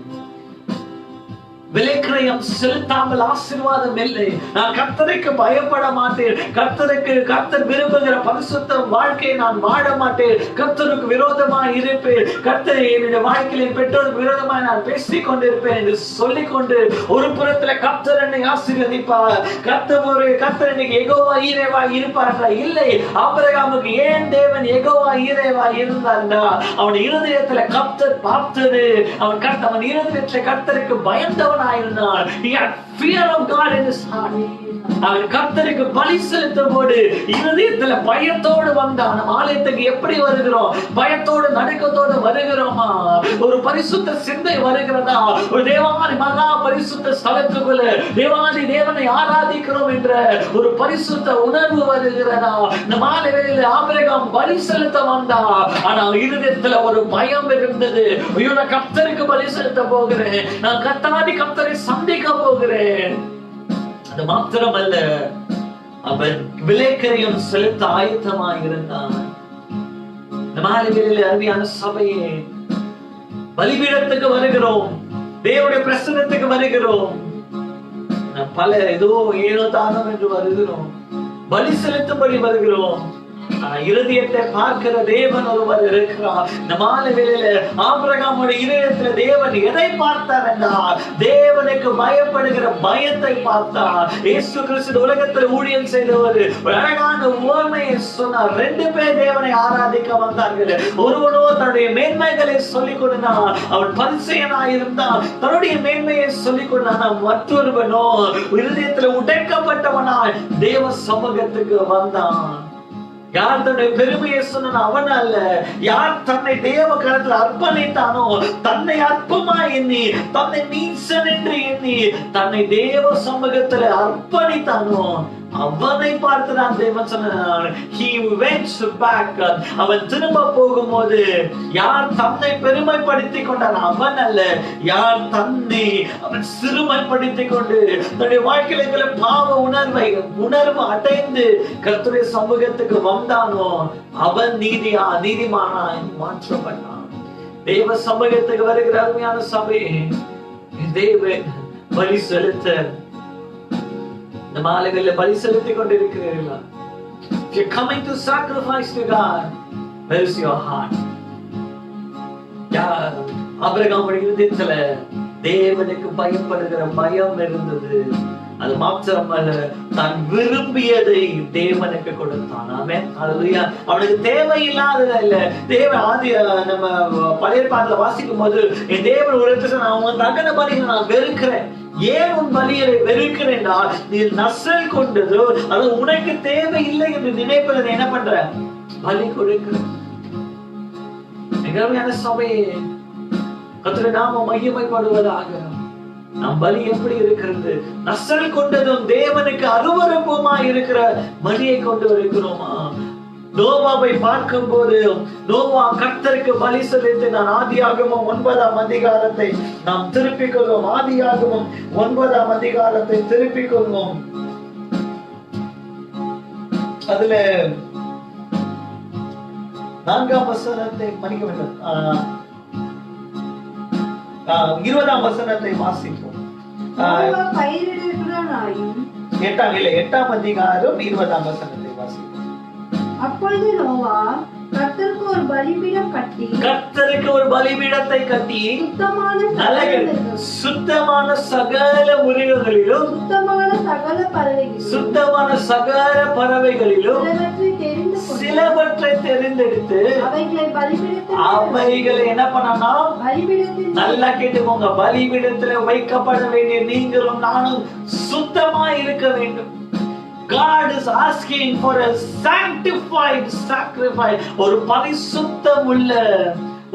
விலைக்கிரயம் செலுத்தாமல் ஆசீர்வாதம் இல்லை. நான் கர்த்தருக்கு பயப்பட மாட்டேன், கர்த்தர் விரும்புகிற பரிசுத்த வாழ்க்கையை நான் வாழ மாட்டேன், கர்த்தருக்கு விரோதமாக இருப்பேன், கர்த்தர் என்னுடைய வாழ்க்கையில பெற்றோருக்கு விரோதமாக நான் பேசிக் கொண்டிருப்பேன் என்று சொல்லிக்கொண்டு ஒரு புறத்துல கர்த்தர் என்னை ஆசீர்வதிப்பார், கர்த்தர் இன்னைக்கு யெகோவா ஈரேவா இருப்பார்களா? இல்லை. ஆபிரகாமுக்கு ஏன் தேவன் யெகோவா ஈரேவா இருந்தார்னா அவன் இருதயத்துல கர்த்தர் பார்த்தது. அவன் இருதயத்துல கர்த்தருக்கு பயந்தவன். He had fear of God in his heart. அவன் கர்த்தருக்கு பலி செலுத்தும் போது இருதயத்துல பயத்தோடு வந்தான். நம்ம ஆலயத்துக்கு எப்படி வருகிறோம்? பயத்தோடு நடுக்கத்தோடு வருகிறோமா? ஒரு பரிசுத்த சிந்தை வருகிறதா? ஒரு தேவாதி மகா பரிசுத்த ஸ்தலத்துக்குள்ள தேவனை ஆராதிக்கிறோம் என்ற ஒரு பரிசுத்த உணர்வு வருகிறதா? இந்த மாலை வேளையில ஆபிரகாம் பலி செலுத்த வந்தான். ஆனா இருதயத்துல ஒரு பயம் இருந்தது. ஐயோ, நான் கர்த்தருக்கு பலி செலுத்த போகிறேன், நான் கர்த்தரை சந்திக்க போகிறேன். அது மாத்திரமல்ல, அவன் விலைக்கிரயம் செலுத்த ஆயத்தமாக இருந்தான். அருமையான சபையே, பலிபீடத்துக்கு வருகிறோம், தேவனுடைய பிரசன்னத்துக்கு வருகிறோம். பல ஏனோ தானம் என்று வருகிறோம், பலி செலுத்தும்படி வருகிறோம். இருதயத்தை பார்க்கிற தேவன் ஒருவர் இருக்கிறார். இந்த மாலை வேளையில ஆபிரகாமுடைய இதயத்துல தேவன் எதை பார்த்தார் என்றால் தேவனுக்கு பயப்படுகிற பயத்தை பார்த்தார். இயேசு கிறிஸ்து உலகத்தில் ஊழியம் செய்தவர் ஒரு அழகான உவமையை சொன்னார். 2 பேர் தேவனை ஆராதிக்க வந்தார்கள். ஒருவனோ தன்னுடைய மேன்மைகளை சொல்லிக் கொண்டான், அவன் பரிசேயனாய் இருந்தான், தன்னுடைய மேன்மையை சொல்லிக் கொண்டான். மற்றொருவனோ இருதயத்துல உடைக்கப்பட்டவனாய் தேவ சமூகத்துக்கு வந்தான். யார் தன்னுடைய பெருமையை சொன்ன அவன் அல்ல, யார் தன்னை தேவ கரத்தில் அர்ப்பணித்தானோ, தன்னை அற்பமா எண்ணி, தன்னை நீசன் என்று எண்ணி, தன்னை தேவ சமூகத்தில் அர்ப்பணித்தானோ அவனை பார்த்துதான் தேவன் சொன்னார். He went back. அவன் திரும்ப போகும்போது யார் தன்னை பெருமைப்படுத்திக் கொண்டான் அவன் அல்ல, யார் தன்னை அவன் சிறுமைப்படுத்திக் கொண்டு தன்னுடைய வாழ்க்கையில பாவ உணர்வு அடைந்து கர்த்தருடைய சமூகத்துக்கு வந்தானோ அவன் நீதிமானாய் மாற்றப்பட்டான். தேவ சமூகத்துக்கு வருகிற அருமையான சபையை தேவன் பலி செலுத்த இந்த மாலைகளில பலி செலுத்திக் கொண்டிருக்கிறீர்களா? If you're coming to sacrifice to God, where is your heart? ஆபிரகாமுடைய இருதயத்துல தேவனுக்கு பயப்படுகிற பயம் இருந்தது. அது மாத்திரமல்ல, தான் விரும்பியதை தேவனுக்கு கொடுத்தான். ஆமென், ஹல்லேலூயா. அவனுக்கு தேவையில்லாதது இல்ல. நம்ம பழைய பாடல வாசிக்கும் போது என் தேவன் ஒரு இடத்துல நான் தகன பலிகளை நான் வெறுக்கிறேன். ஏன் உன் பலியை வெறுக்கிறேன்? நீ நசல் கொண்டது அது உனக்கு தேவையில்லை என்று நினைப்பதை என்ன பண்ற? பலி கொடுக்கிற. மிகமையான சபையே, கர்த்தருடைய நாமம் மகிமைப்படுவதாக. நம் பலி எப்படி இருக்கிறது? நசல் கொண்டதும் தேவனுக்கு அருவருப்புமா இருக்கிற பலியை கொண்டு இருக்கிறோமா? நோவாவை பார்க்கும் போது நோவா கர்த்தருக்கு பலி செலுத்தினான். ஆதியாகமம் 9ஆம் அதிகாரத்தை நாம் திருப்பிக் கொள்வோம். ஆதியாகமம் 9ஆம் அதிகாரத்தை திருப்பிக் கொள்வோம். அதுல 4ஆம் வசனத்தை மன்னிக்க வேண்டும், 20ஆம் வசனத்தை வாசிப்போம். நோவா பயிரிடுகிறவனாயும் 8ஆம் அதிகாரம் 20ஆம் வசனத்தை வாசிப்போம். அப்பொழுது நோவா கர்த்தருக்கு ஒரு பலிபீடம் கட்டி கர்த்தருக்கு ஒரு பலிபீடத்தை கட்டி சுத்தமான சுத்தமான சகல மிருகங்களிலும் சுத்தமான சகல பறவைகளிலும் சிலவற்றை தெரிந்தெடுத்து அவைகளை என்ன பண்ணா நல்லா கேட்டுக்கோங்க, பலிபீடத்துல வைக்கப்பட வேண்டிய நீங்களும் நானும் சுத்தமா இருக்க வேண்டும். God is asking for a sanctified sacrifice. ஒரு பரிசுத்தமுள்ள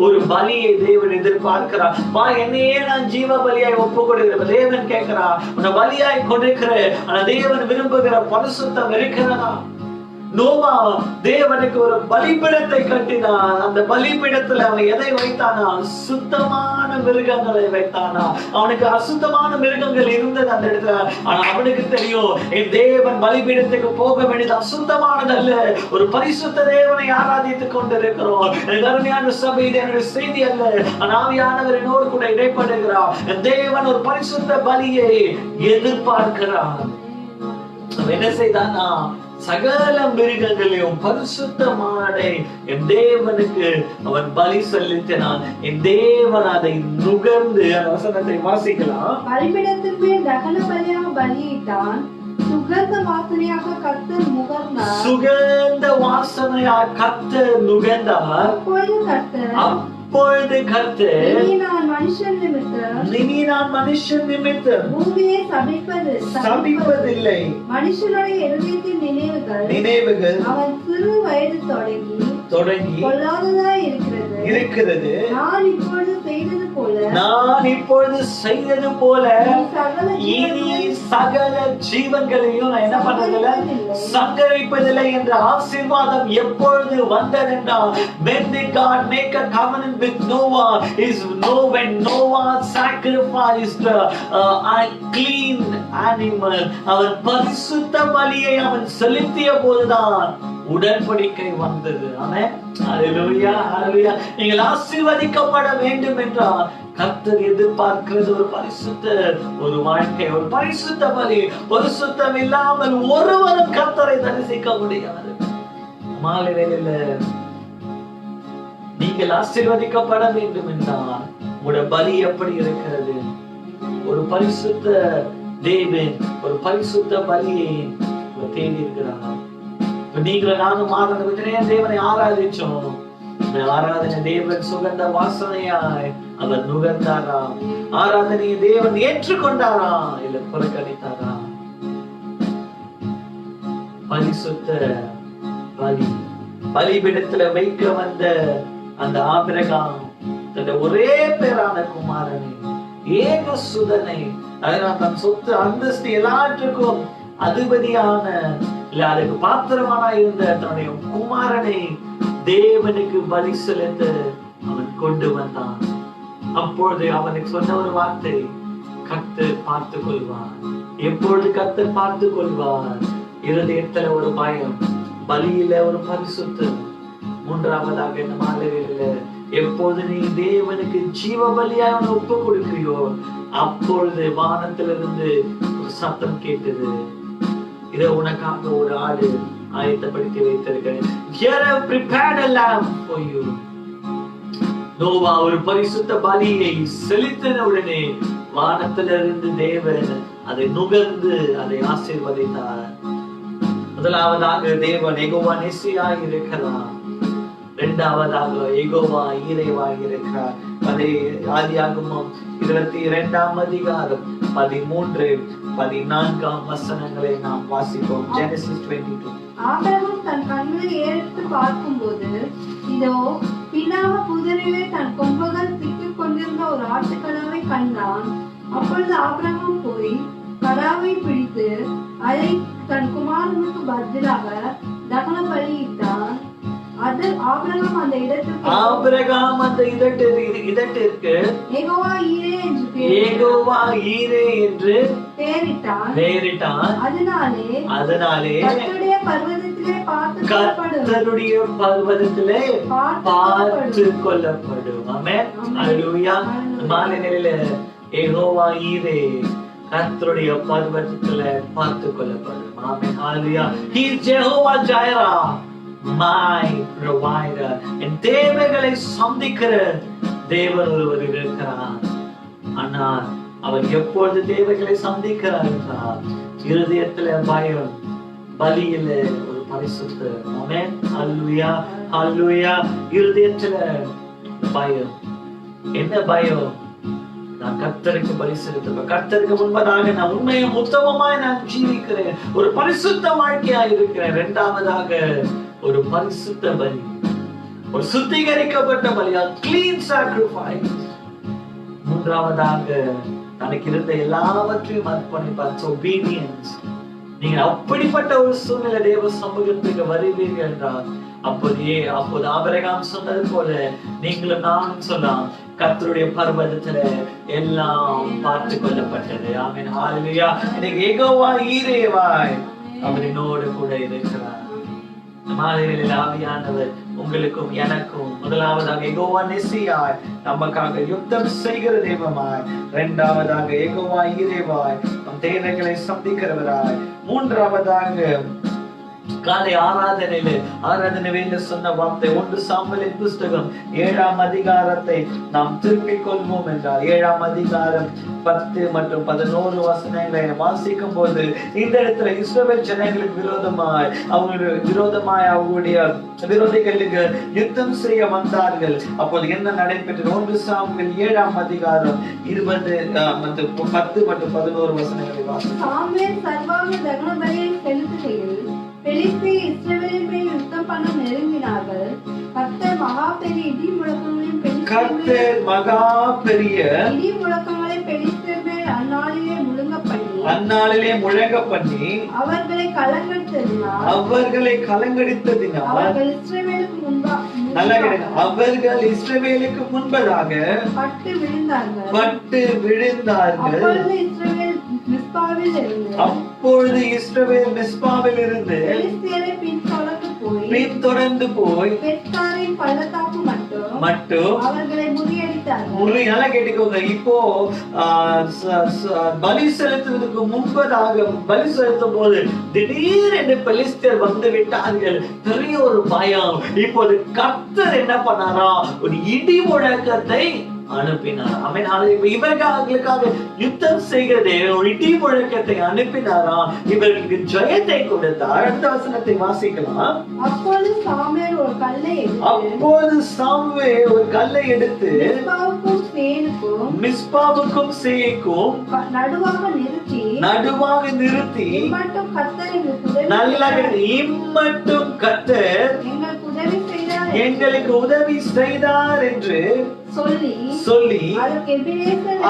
ஒரு பலியை தேவன் எதிர்பார்க்கிறார். வா, என்னையே நான் ஜீவ பலியாய் ஒப்பு கொடுக்கிறேன். தேவன் கேட்கிறார், உன்னை பலியாய் கொடுக்கிறேன். ஆனா தேவன் விரும்புகிற பரிசுத்தம் இருக்கிறதா? நோவா தேவனுக்கு ஒரு பலிபீடத்தை கட்டினான். அந்த பலிபீடத்துல அவன் எதை வைத்தானா? சுத்தமான மிருகங்களை வைத்தானா. அவனுக்கு அசுத்தமான மிருகங்கள் இருந்தது அந்த இடத்துல. ஆனா அவனுக்கு தெரியும், என் தேவன் பலிபீடத்துக்கு போக வேண்டியது அசுத்தமானது அல்ல, ஒரு பரிசுத்த தேவனை ஆராதித்துக் கொண்டிருக்கிறோம். கருணையான சபை, இது என்னுடைய செய்தி அல்ல. ஆவியானவர் என்னோடு கூட இடைப்படுகிறார். என் தேவன் ஒரு பரிசுத்த பலியை எதிர்பார்க்கிறார். என்ன செய்தானா? சகல மிருகங்களையும் பரிசுத்தமான என் தேவனுக்கு அவன் பலி செலுத்தினான். என் தேவன் அதை நுகர்ந்து, அந்த வசனத்தை வாசிக்கலாம். பலிபீடத்தின் மேல் தகன பலியாக பலியிட்டான். சுகந்த வாசனையாக கர்த்தர் முகர்ந்தார். சுகந்த வாசனையாக கர்த்தர் நுகர்ந்தார். அப்பொழுது கர்த்தர் இனி நான் மனுஷன் நிமித்தம் பூமியை சபிப்பதில்லை. மனுஷனுடைய இருதயத்தின் நினைவுகள் அவன் சிறு வயது தொடங்கி பொல்லாததாய் இருக்கிறது. நான் இப்பொழுது செய்தது போல இனி சகல ஜீவன்களையும் நான் என்ன பண்றதில்லை, சங்கரிப்பதில்லை என்ற ஆசீர்வாதம் எப்பொழுது வந்ததென்றால், when did God make a covenant with Noah is when Noah sacrificed a clean animal. அவன் பரிசுத்த பலியை அவன் செலுத்திய போதுதான் உடன்படிக்கை வந்தது. ஆமென், ஹல்லேலூயா, ஹல்லேலூயா. நீங்கள் ஆசீர்வதிக்கப்பட வேண்டும் என்றால் கர்த்தர் எதிர்பார்க்கிறது ஒரு பரிசுத்த ஒரு வாழ்க்கை, ஒரு பரிசுத்த பலி. பரிசுத்தம் இல்லாமல் ஒருவரும் கர்த்தரை தரிசிக்க முடியாது. மாலை வேளையில நீங்கள் ஆசீர்வதிக்கப்பட வேண்டும் என்றால் உங்களுடைய பலி எப்படி இருக்கிறது? ஒரு பரிசுத்த தேவன் ஒரு பரிசுத்த பலியை தேடி இருக்கிறார். நீங்களும் நானும் ஆராதனை தேவனை ஆராதிச்சோம். ஆராதனை தேவன் சுகந்த வாசனையாய் அவர் நுகர்ந்தாரா? ஆராதனையை தேவன் ஏற்றுக்கொண்டாரா இல்ல புறக்கணித்தாரா? பரிசுத்த பலி, பலிபீடத்துல வைக்க வந்த அந்த ஆபிரகாம் தன்னுடைய ஒரே பேரான குமாரனை, ஏக சுதனை, அதனால் தன் சொத்து அந்தஸ்து எல்லாற்றுக்கும் அதிபதியான இல்ல அதுக்கு பாத்திரமான இருந்த தன்னுடைய குமாரனை தேவனுக்கு பலி செலுத்த அவன் கொண்டு வந்தான். அப்பொழுது அவனுக்கு சொன்ன ஒரு வார்த்தை, கர்த்தர் பார்த்துக் கொள்வார். எப்பொழுது கர்த்தர் பார்த்துக் கொள்வார்? இருதயத்துல ஒரு பயம், பலியில ஒரு பரிசுத்தம். மூன்றாவதாக இந்த மாலையில எப்போது நீ தேவனுக்கு ஜீவ பலியாக ஒப்பு கொடுக்கிறியோ அப்பொழுது வானத்திலிருந்து ஒரு சத்தம் கேட்டது, இதை உனக்காக ஒரு ஆடு ஆயத்தப்படுத்தி வைத்திருக்கிறேன். நோவா ஒரு பரிசுத்த பலியை செலுத்தின உடனே வானத்திலிருந்து தேவன் அதை நுகர்ந்து அதை ஆசீர்வதித்தார். முதலாவதாக தேவன் யெகோவா நிசியாய் இருக்கிறார். இரண்டாவதாக யெகோவா ஈரேவாய் இருக்கிறார். அதை ஆதியாகமம் 22ஆம் அதிகாரம் 13, 14 வசனங்களை நாம் வாசிப்போம். ஜெனசிஸ் 22. ஆபிரகாம் தன் கண்களை ஏறெடுத்து பார்க்கும்போது இதோ பின்னாக புதரிலே தன் கொம்புகள் திக்கிக் கொண்டிருந்த ஒரு ஆட்டுக்கடாவை கண்டான். அப்பொழுது ஆபிரகாம் போய் கடாவை பிடித்து அதை தன் குமாரனுக்கு பதிலாக தகன பலியிட்டான். ஆபிரகாம் அந்த இடத்திற்கு யெகோவா ஈரே என்று பெயரிட்டான். அதனாலே கர்த்தருடைய பர்வதத்தில் கர்த்தருடைய பர்வதத்திலே பார்த்து கொள்ளப்படும். ஆமென். அல்லேலூயா. மாலை நேரத்திலே யெகோவா ஈரே கர்த்தருடைய பர்வதத்திலே பார்த்து கொள்ளப்படும். ஆமென். அல்லேலூயா. He is Jehovah Jireh, my provider. என் தேவைகளை சந்திக்கிற தேவன் ஒருவர் இருக்கிறார். ஆனால் அவர் எப்பொழுது தேவைகளை சந்திக்கிறார் என்றால் இருதயத்திலே பயம், பலியிலே ஒரு பரிசுத்தம். ஆமென். அல்லேலூயா. அல்லேலூயா. இருதயத்திலே பயம். என்ன பயம்? நான் கர்த்தருக்கு பலி செலுத்துவேன், கர்த்தருக்கு முன்பதாக நான் உண்மையும் உத்தமமாய் நான் ஜீவிக்கிறேன், ஒரு பரிசுத்த வாழ்க்கையா இருக்கிறேன். இரண்டாவதாக ஒரு பரிசுத்த பலி, ஒரு சுத்திகரிக்கப்பட்ட பலியா, கிளீன் சாக்ரிஃபைஸ். மூன்றாவதாக தனக்கு இருந்த எல்லாவற்றையும் அர்ப்பணிப்பார், obedience. நீங்க அப்படிப்பட்ட ஒரு சூழ்நிலை தேவ சமூகத்துக்கு வருவீர்கள் என்றால் அப்போது ஆபிரகாம் சொன்னது போல நீங்களும் நானும் சொல்லலாம், கர்த்தருடைய பர்வதத்துல எல்லாம் பார்த்து கொள்ளப்பட்டது. ஆமென். ஹல்லேலூயா. இன்னைக்கு யெகோவா ஈரேவாய் அவர் என்னோடு கூட இருக்கிறார். மாலையில் ஆவியானவர் உங்களுக்கும் எனக்கும் முதலாவதாக யெகோவா நிசியாய் நமக்காக யுத்தம் செய்கிற தெய்வமாய், இரண்டாவதாக யெகோவா ஈரேவாய் நம் தேவைகளை சந்திக்கிறவராய், மூன்றாவதாக காலை ஆராதனை வேலை சொன்ன வார்த்தை 1 சாமுவேலின் புஸ்தகம் 7ஆம் அதிகாரத்தை நாம் திருப்பிக் கொள்வோம் என்றால் 7ஆம் அதிகாரம் 10 மற்றும் 11 வசனங்களை வாசிக்கும் போது இந்த இடத்துல இஸ்ரவேல் ஜனங்களுக்கு விரோதமாய் அவங்களுடைய விரோதிகளுக்கு யுத்தம் செய்ய வந்தார்கள். அப்போது என்ன நடைபெற்றது? 1 சாமுவேல் 7ஆம் அதிகாரம் 20 மற்றும் 10 மற்றும் 11 வசனங்களை வாசிக்கும். சாமுவேல் சர்வாங்க தகன பலியை செலுத்துகையில் பெலிஸ்தர் இஸ்ரவேலின் மேல் யுத்தம் பண்ண நெருங்கினார்கள். கர்த்தர் மகா பெரிய இடி முழக்கங்களை பெலிஸ்தர் மேல் அந்நாளிலே முழங்க பண்ணி அவர்களை கலங்கடித்ததினால் அவர்கள் இஸ்ரவேலுக்கு முன்பதாக பட்டு விழுந்தார்கள். அப்பொழுது இஸ்ரவேல் மிஸ்பாவில் இருந்து பின்தொடர்ந்து போய் பெத்தாரின் பள்ளத்தாக்கு மட்டும் அவர்களை முறியடித்தார்கள். நல்லா கேட்டுக்கோங்க. இப்போ பலி செலுத்துவதற்கு முன்பதாக பலி செலுத்தும் போது திடீரென்று பெலிஸ்தர் வந்து விட்டார்கள். பெரிய ஒரு பயம். இப்போது கர்த்தர் என்ன பண்ணாரா? ஒரு இடி முழக்கத்தை அனுப்பினார். ஆமென். இவர்களுக்காக யுத்தம் செய்கிறதே ஒரு இடி முழக்கத்தை அனுப்பினாரா? இவர்களுக்கு ஜெயத்தை கொடுத்தார். அடுத்த வசனத்தை வாசிக்கலாம். அப்போது சாமுவேல் ஒரு கல்லை எடுத்து மிஸ்பாவுக்கும் சேக்கும் நடுவாக நிறுத்தி இம்மட்டும் கர்த்தர் எங்களுக்கு உதவி செய்தார் என்று சொல்லி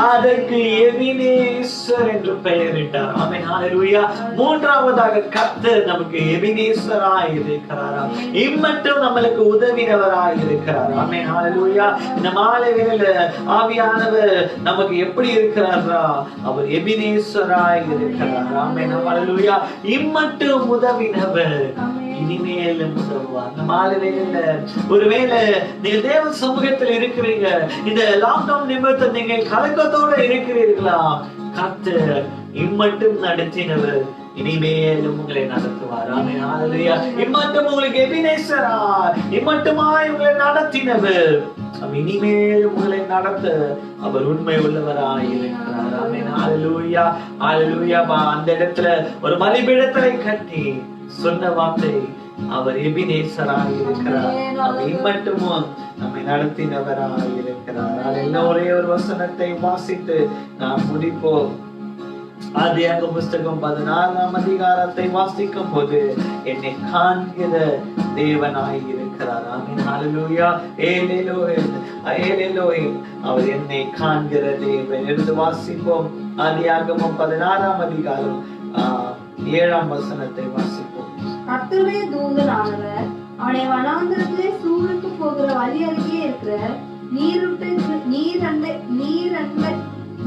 அதற்கு எபினேசர் என்று பெயரிட்டார். ஆமென். ஹல்லேலூயா. மூன்றாவதாக கர்த்தர் நமக்கு எபினேசராய் இருக்கிறார். இம்மட்டும் நம்மளுக்கு உதவினவராய் இருக்கிறார். ஆமென். ஹல்லேலூயா. இந்த மாலை வேளையில ஆவியானவர் நமக்கு எப்படி இருக்கிறாரா? அவர் எபினேசராய் இருக்கிறார். ஆமென். ஹல்லேலூயா. இம்மட்டும் உதவினவர் இனிமேலும் உதவுவார். இந்த மாலை வேளையில ஒருவேளை நீங்க தேவ சமூகத்தில் இருக்கிறீங்க, இந்த லாக்டவுன் நிமித்தம் நீங்க கலக்கத்தோட இருக்கிறீர்களா? கர்த்தர் இம்மட்டும் நடத்தினவர் இனிமேலும் உங்களை நடத்துவார். ஆமென். ஹல்லேலூயா. இம்மட்டும் உங்களுக்கு எபினேசரா, இம்மட்டுமாய் உங்களை நடத்தினவர் இனிமேலும் உங்களை நடத்த அவர் உண்மை உள்ளவராய் இருக்கிறார். ஆமென். ஹல்லேலூயா. ஹல்லேலூயா. அந்த இடத்துல ஒரு பலிபீடத்தை கட்டி சொன்ன வார்த்தை, அவர் எபினேசராய் இருக்கிறார். அவர் இம்மட்டும் நம்மை நடத்தினவராய் இருக்கிறார். ஒரே ஒரு வசனத்தை வாசித்து நாம் முடிப்போம். ஆதியாகம புஸ்தகம் 16ஆம் அதிகாரத்தை வாசிக்கும் போது என்னை காண்கிற தேவனாய் இருக்கிறார். ஆமென். ஹல்லேலூயா. ஏலேலோஹிம் அவர் என்னை காண்கிற தேவன். எடுத்து வாசிப்போம். ஆதியாகமம் 16ஆம் அதிகாரம் 7ஆம் வசனத்தை வாசிப்போம். கர்த்தருடைய தூதனானவர் அவனை வனாந்தரத்திலே சூழுக்கு போகிற வழி அருகே இருக்கிற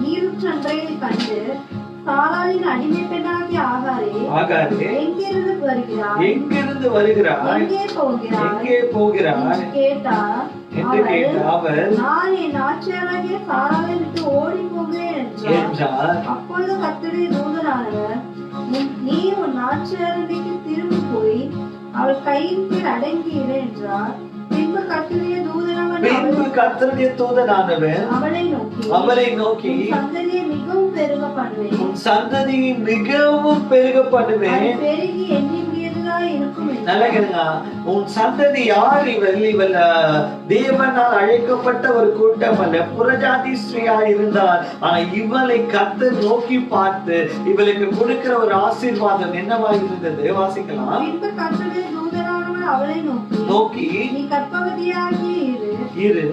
நீரூற்றன்றையில் கண்டு சாராளின் அடிமை பெண்ணாகிய ஆகாரே எங்கிருந்து வருகிறாய்? எங்கிருந்து வருகிறாய்? எங்கே போகிறாய் என்று கேட்ட அவர் நான் என் ஆட்சியராகிய சாராளை விட்டு ஓடி போகிறேன் என்றார். அப்பொழுது கர்த்தருடைய தூதனானவர் நீ உன் ஆட்சியரண்டைக்கு திரும்பி போய் அவள் கையின் கீழ் அடங்கியிரு என்றார். பின்பு கர்த்தருடைய தூதனானவர் அவளை நோக்கி உன் சந்ததியை மிகவும் பெருக பண்ணுவேன். பெருகி எண்ணியதாய் இருக்கும். உன் சந்ததி யார்? இவள் தேவனால் அழைக்கப்பட்ட ஒரு கூட்டம் அல்ல, புறஜாதி ஸ்ரீயா இருந்தார். ஆனா இவளை கர்த்தர் நோக்கி பார்த்து இவளுக்கு கொடுக்கிற ஒரு ஆசீர்வாதம் என்னவாக இருந்தது? வாசிக்கலாம். அவளை நோக்கி நீ கர்ப்பவதியாகி இரு,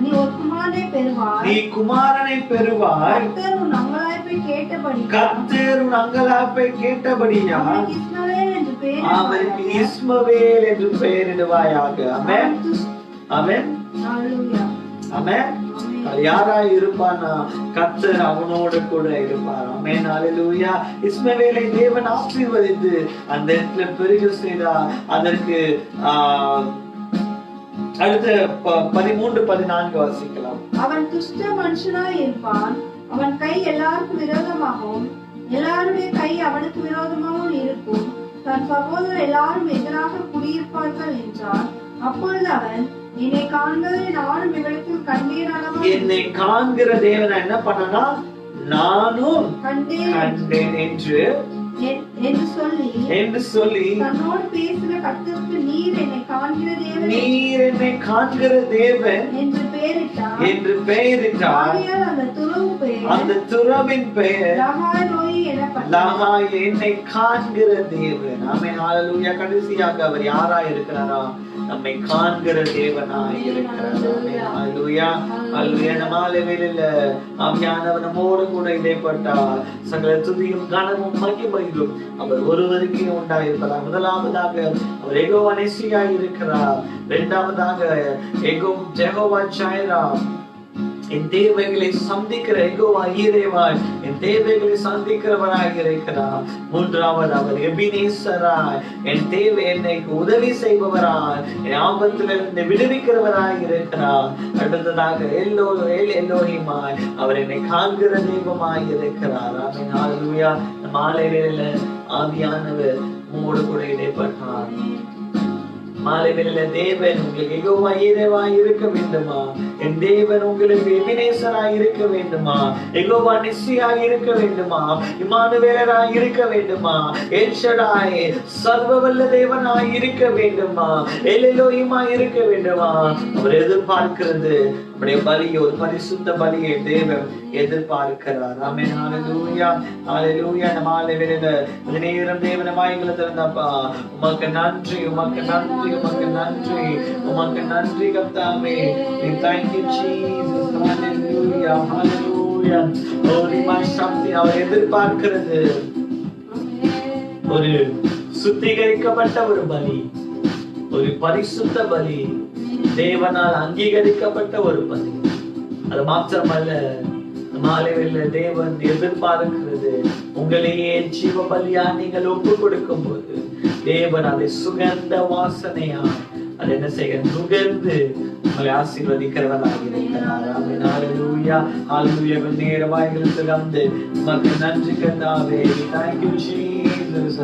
நீ ஒரு குமாரனை பெறுவாய், நீ குமாரனை பெறுவாய். கர்த்தர் உன் அங்கலாய்ப்பை கேட்டபடியா அவருக்கு இஸ்மவேல் என்று பெயரிடுவாயாக. ஆமென் ஆமென் ஆமென். யாராய் இருப்பானா? கர்த்தர் அவனோடு கூட இருப்பார். ஆமென் ஹல்லேலூயா. இஸ்மவேலை தேவன் ஆசீர்வதித்து அந்த இடத்துல பெருக செய்தார். அதற்கு அடுத்த 13-14 வாசிக்கலாம். அவன் துஷ்ட மனுஷனாய் இருப்பான், அவன் கை எல்லாருக்கும் விரோதமாகவும் எல்லாருடைய கை அவனுக்கு விரோதமாகவும் இருக்கும், தன் சகோதரர் எல்லாரும் எதிராக குடியிருப்பார்கள் என்றான். அப்பொழுது அவன் என்னை காண்கிறது நானும் இவளுக்கு கண்டேன். என்னை காண்கிற தேவன் என்ன பண்ணனா? நானும் கண்டேன் என்று சொல்லி தன்னோடு பேசுகிற கர்த்தருக்கு நீர் என்னை காண்கிற தேவன் என்று பெயரிட்டார். அந்த துறவின் பெயர் லகாய், என்னை காண்கிற தேவன். ஆமென் ஹல்லேலூயா. கடைசியாக அவர் யாராய் இருக்கிறாரா? நம்மை காண்கிற தேவனாய் இருக்கிறார். ஆமென் ஹல்லேலூயா ஹல்லேலூயா. நம்மாலவேல ஆவியானவர் நம்மோடு கூட இடைப்பட்டார். சகல துதியும் கனமும் மகிமையும் அவர் ஒருவருக்கே உண்டாயிருக்கிறார். முதலாவதாக அவர் யெகோவா நிசியாய் இருக்கிறார். இரண்டாவதாக யெகோவா ஜைரா, என் தேவைகளை சந்திக்கிற யெகோவா ஈரேவாய், என் தேவைகளை சந்திக்கிறவராக இருக்கிறார். மூன்றாவது அவர் எபினேசராய், என் தேவை என்னை உதவி செய்பவராய், என் ஆபத்திலிருந்து விடுவிக்கிறவராய் இருக்கிறார். அடுத்ததாக எல்லோஹிமாய், அவர் என்னை காண்கிற தெய்வமாய் இருக்கிறார். ஆமென் ஹல்லேலூயா. மாலை வேளையில ஆவியானவர் உம்மோடு கூட இடைப்பட்டார். மாலை வேளையில தேவன் உங்களுக்கு யெகோவா ஈரேவாய் இருக்க வேண்டுமா? என் தேவன் உங்களுக்கு எபினேசராய் இருக்க வேண்டுமா? யெகோவா நிசியாய் இருக்க வேண்டுமா? இம்மானுவேலராய் இருக்க வேண்டுமா? எல் ஷடாய் சர்வவல்ல தேவனாய் இருக்க வேண்டுமா? எலோஹிமாய் இருக்க வேண்டுமா? அவர் எதிர்பார்க்கிறது நம்முடைய பலியை, ஒரு பரிசுத்த பலியை தேவன் எதிர்பார்க்கிறார். ஆமென் ஹல்லேலூயா ஹல்லேலூயா. மாலை வேளையில நேரம் தேவன வாய்களை திறந்தப்பா உமக்கு நன்றி, உமக்கு நன்றி, உமக்கு நன்றி, உமக்கு நன்றி கர்த்தாவே. Thank you Jesus. Hallelujah hallelujah. Holy my சக்தி அவர் எதிர்பார்க்கிறது ஒரு சுத்திகரிக்கப்பட்ட ஒரு பலி, ஒரு பரிசுத்த பலி, தேவனால் அங்கீகரிக்கப்பட்ட ஒரு பலி. அது மாத்திரமல்ல, மாலையில் தேவன் எதிர்பார்க்கிறது உங்களையே ஜீவ பலியா நீங்கள் ஒப்பு கொடுக்கும் போது தேவன் அதை சுகந்த வாசனையா அது என்ன செய்ய நுகர்ந்து உங்களை ஆசீர்வதிக்கிறவனாக இருக்கிறார். ஆமென் ஹல்லேலூயா ஹல்லேலூயா. நேர வாய்களுக்கு வந்து உமக்கு நன்றி கர்த்தாவே. Thank you Jesus.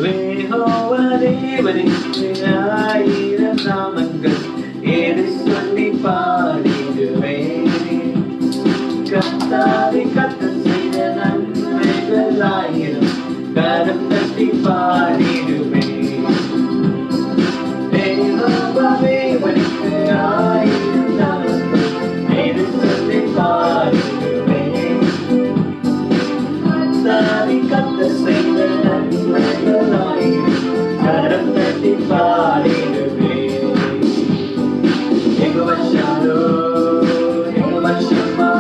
யெகோவா தேவனுக்கு ஆயிரம் நாமங்கள் ஏது சொல்லி பாடிடுவேன். கர்த்தாவே கர்த்தர் செய்த நன்மைகள் ஆயிரம் கரம் தட்டி பாடிடுவேன். யெகோவா தேவனுக்கு ஆயிரம் நாமங்கள் ஏது சொல்லி பாடிடுவேன். கர்த்தாவே கர்த்தர் செய்த நன்மைகள் ஆயிரம் கரம் தட்டி பாடிடுவேன். யெகோவா ஷாலோம், யெகோவா ஷம்மா,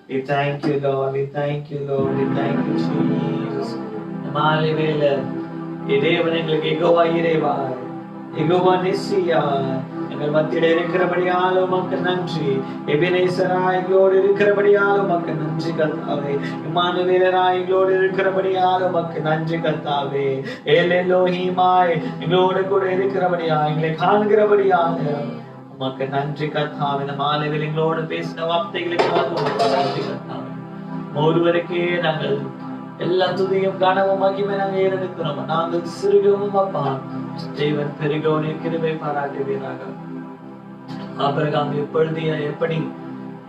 We thank you, Lord. We thank you, Lord. We thank you, Jesus. மாலை வேளை தேவன் எங்களுக்கு எகோவா இறைவா, எகோவா நிசியா, எங்கள் மத்தியில இருக்கிறபடியால் உமக்கு நன்றி. எபினேசராய் எங்களோடு இருக்கிறபடியால் உமக்கு நன்றி கர்த்தாவே. இம்மானுவேலராய் எங்களோடு இருக்கிறபடியால் உமக்கு நன்றி கர்த்தாவே. எல் எலோஹீமாய் எங்களோடு கூட இருக்கிறபடியால், எங்களை காண்கிறபடியால் உமக்கு நன்றி கர்த்தாவே. இந்த மாலை வேளை எங்களோடு பேசின வார்த்தைகளுக்காக உமக்கு நன்றி கர்த்தாவே. ஒருவருக்கே நாங்கள் எல்லா துதியும் கனவும் மகிமை நாங்கள் ஏறெடுக்கிறோம். நாங்கள் சிறுகவும் அப்பா தேவன் பெருகவனை கிருபை பாராட்டுவீராக. ஆபிரகாம் எப்படி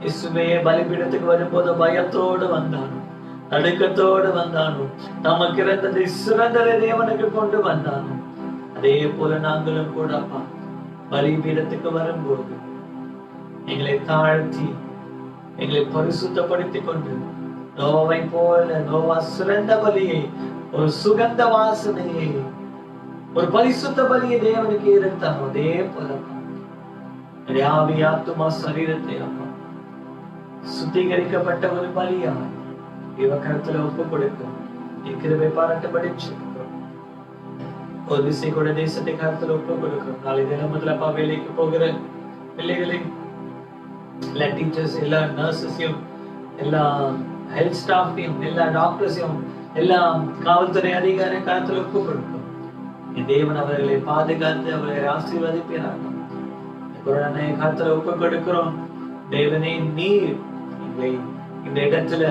இயேசுவே பலிபீடத்துக்கு வரும்போது பயத்தோடு வந்தானோ, நடுக்கத்தோடு வந்தானோ, நமக்கு இருந்ததை சிறந்ததை தேவனுக்கு கொண்டு வந்தானோ, அதே போல நாங்களும் கூட அப்பா பலிபீடத்துக்கு வரும்போது எங்களை தாழ்த்தி எங்களை பரிசுத்தப்படுத்திக் கொண்டு நோவை போல நோவா சிறந்த பலியை, ஒரு சுகந்த வாசனையை, ஒரு பரிசுத்த பலியை தேவனுக்கு இருந்தானோ அதே போல ஆவி ஆத்துமா சரீரத்தை அப்பா சுத்திகரிக்கப்பட்ட ஒரு பலியா இவ கருத்துல ஒப்பு கொடுக்கும். கிருபை பாராட்டப்படி ஒரு திசை கூட தேசத்தை கருத்துல ஒப்பு கொடுக்கும். நாளை தினமத்துல அப்பா வேலைக்கு போகிற பிள்ளைகளை, எல்லா டீச்சர்ஸ், எல்லா நர்சஸையும், எல்லா ஹெல்த் ஸ்டாஃபையும், எல்லா டாக்டர்ஸையும், எல்லா காவல்துறை அதிகாரி கருத்துல ஒப்பு கொடுக்கும். தேவன் அவர்களை பாதுகாத்து அவர்களை ஆசீர்வதிப்பீராக. கொரோனா கருத்துல ஒப்பு கொடுக்கிறோம். தேவனே நீர் எங்களை இந்த இடத்துல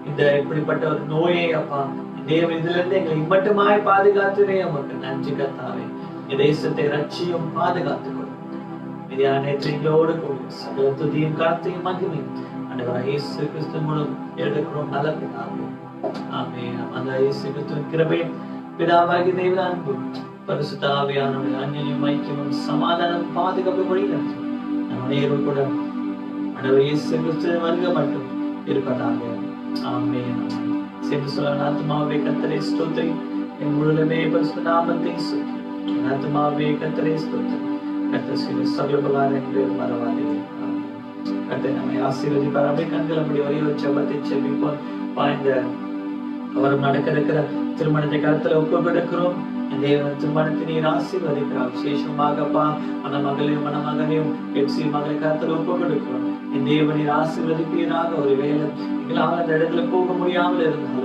இந்த இப்படிப்பட்ட ஒரு நோயை அப்பா தேவன் இதுல இருந்து எங்களை இம்மட்டுமாய் பாதுகாத்துவே உமக்கு நன்றி கர்த்தாவே. இந்த தேசத்தை ரட்சியும் பாதுகாத்துக் கொள்ளும். நேற்றோடு கூடி சகல துதியும் காத்தையும் மகிமையும் ஆண்டவராகிய இயேசு கிறிஸ்து மூலம் எடுக்கிறோம் நல்ல பிதாவே. ஆமென். அந்த இயேசு கிறிஸ்துவின் கிருபையும் பிதாவாகிய தேவன் அன்பும் பரிசுத்த ஆவியானவரின் அன்யோன்யம் ஐக்கியமும் சமாதானம் பாதுகாப்பு வழியில் நம் அனைவரும் கூட ஆண்டவர் இயேசு கிறிஸ்துவின் வருகை மட்டும் இருப்பதாக. ஆமென். சேர்ந்து சொல்ல ஆத்துமாவே கர்த்தரை ஸ்தோத்திரி, என் முழுமே பரிசுத்த நாமத்தை ஸ்தோத்திரி. என் ஆத்துமாவே கர்த்தரை ஸ்தோத்திரி, கர்த்தர் செய்த சகல உபகாரங்களை மறவாதே. கர்த்தர் நம்மை ஆசீர்வதிப்பார். அப்படியே கண்கள் அப்படி வரைய ஜெபத்தை செபிப்போம். பாய்ந்த அவர் நடக்க இருக்கிற திருமணத்தை கருத்துல ஒப்பு கொடுக்கிறோம். தேவன் திருமணத்தை நீர் ஆசீர்வதிக்கிறார். விசேஷமாகப்பா மணமகளையும் மணமகனையும் எப்சி மகளை கருத்துல ஒப்பு கொடுக்கிறோம். என் தேவன் நீர் ஆசீர்வதிப்பீராக. ஒரு வேலை எங்களால் அந்த இடத்துல போக முடியாமல் இருந்தாலும்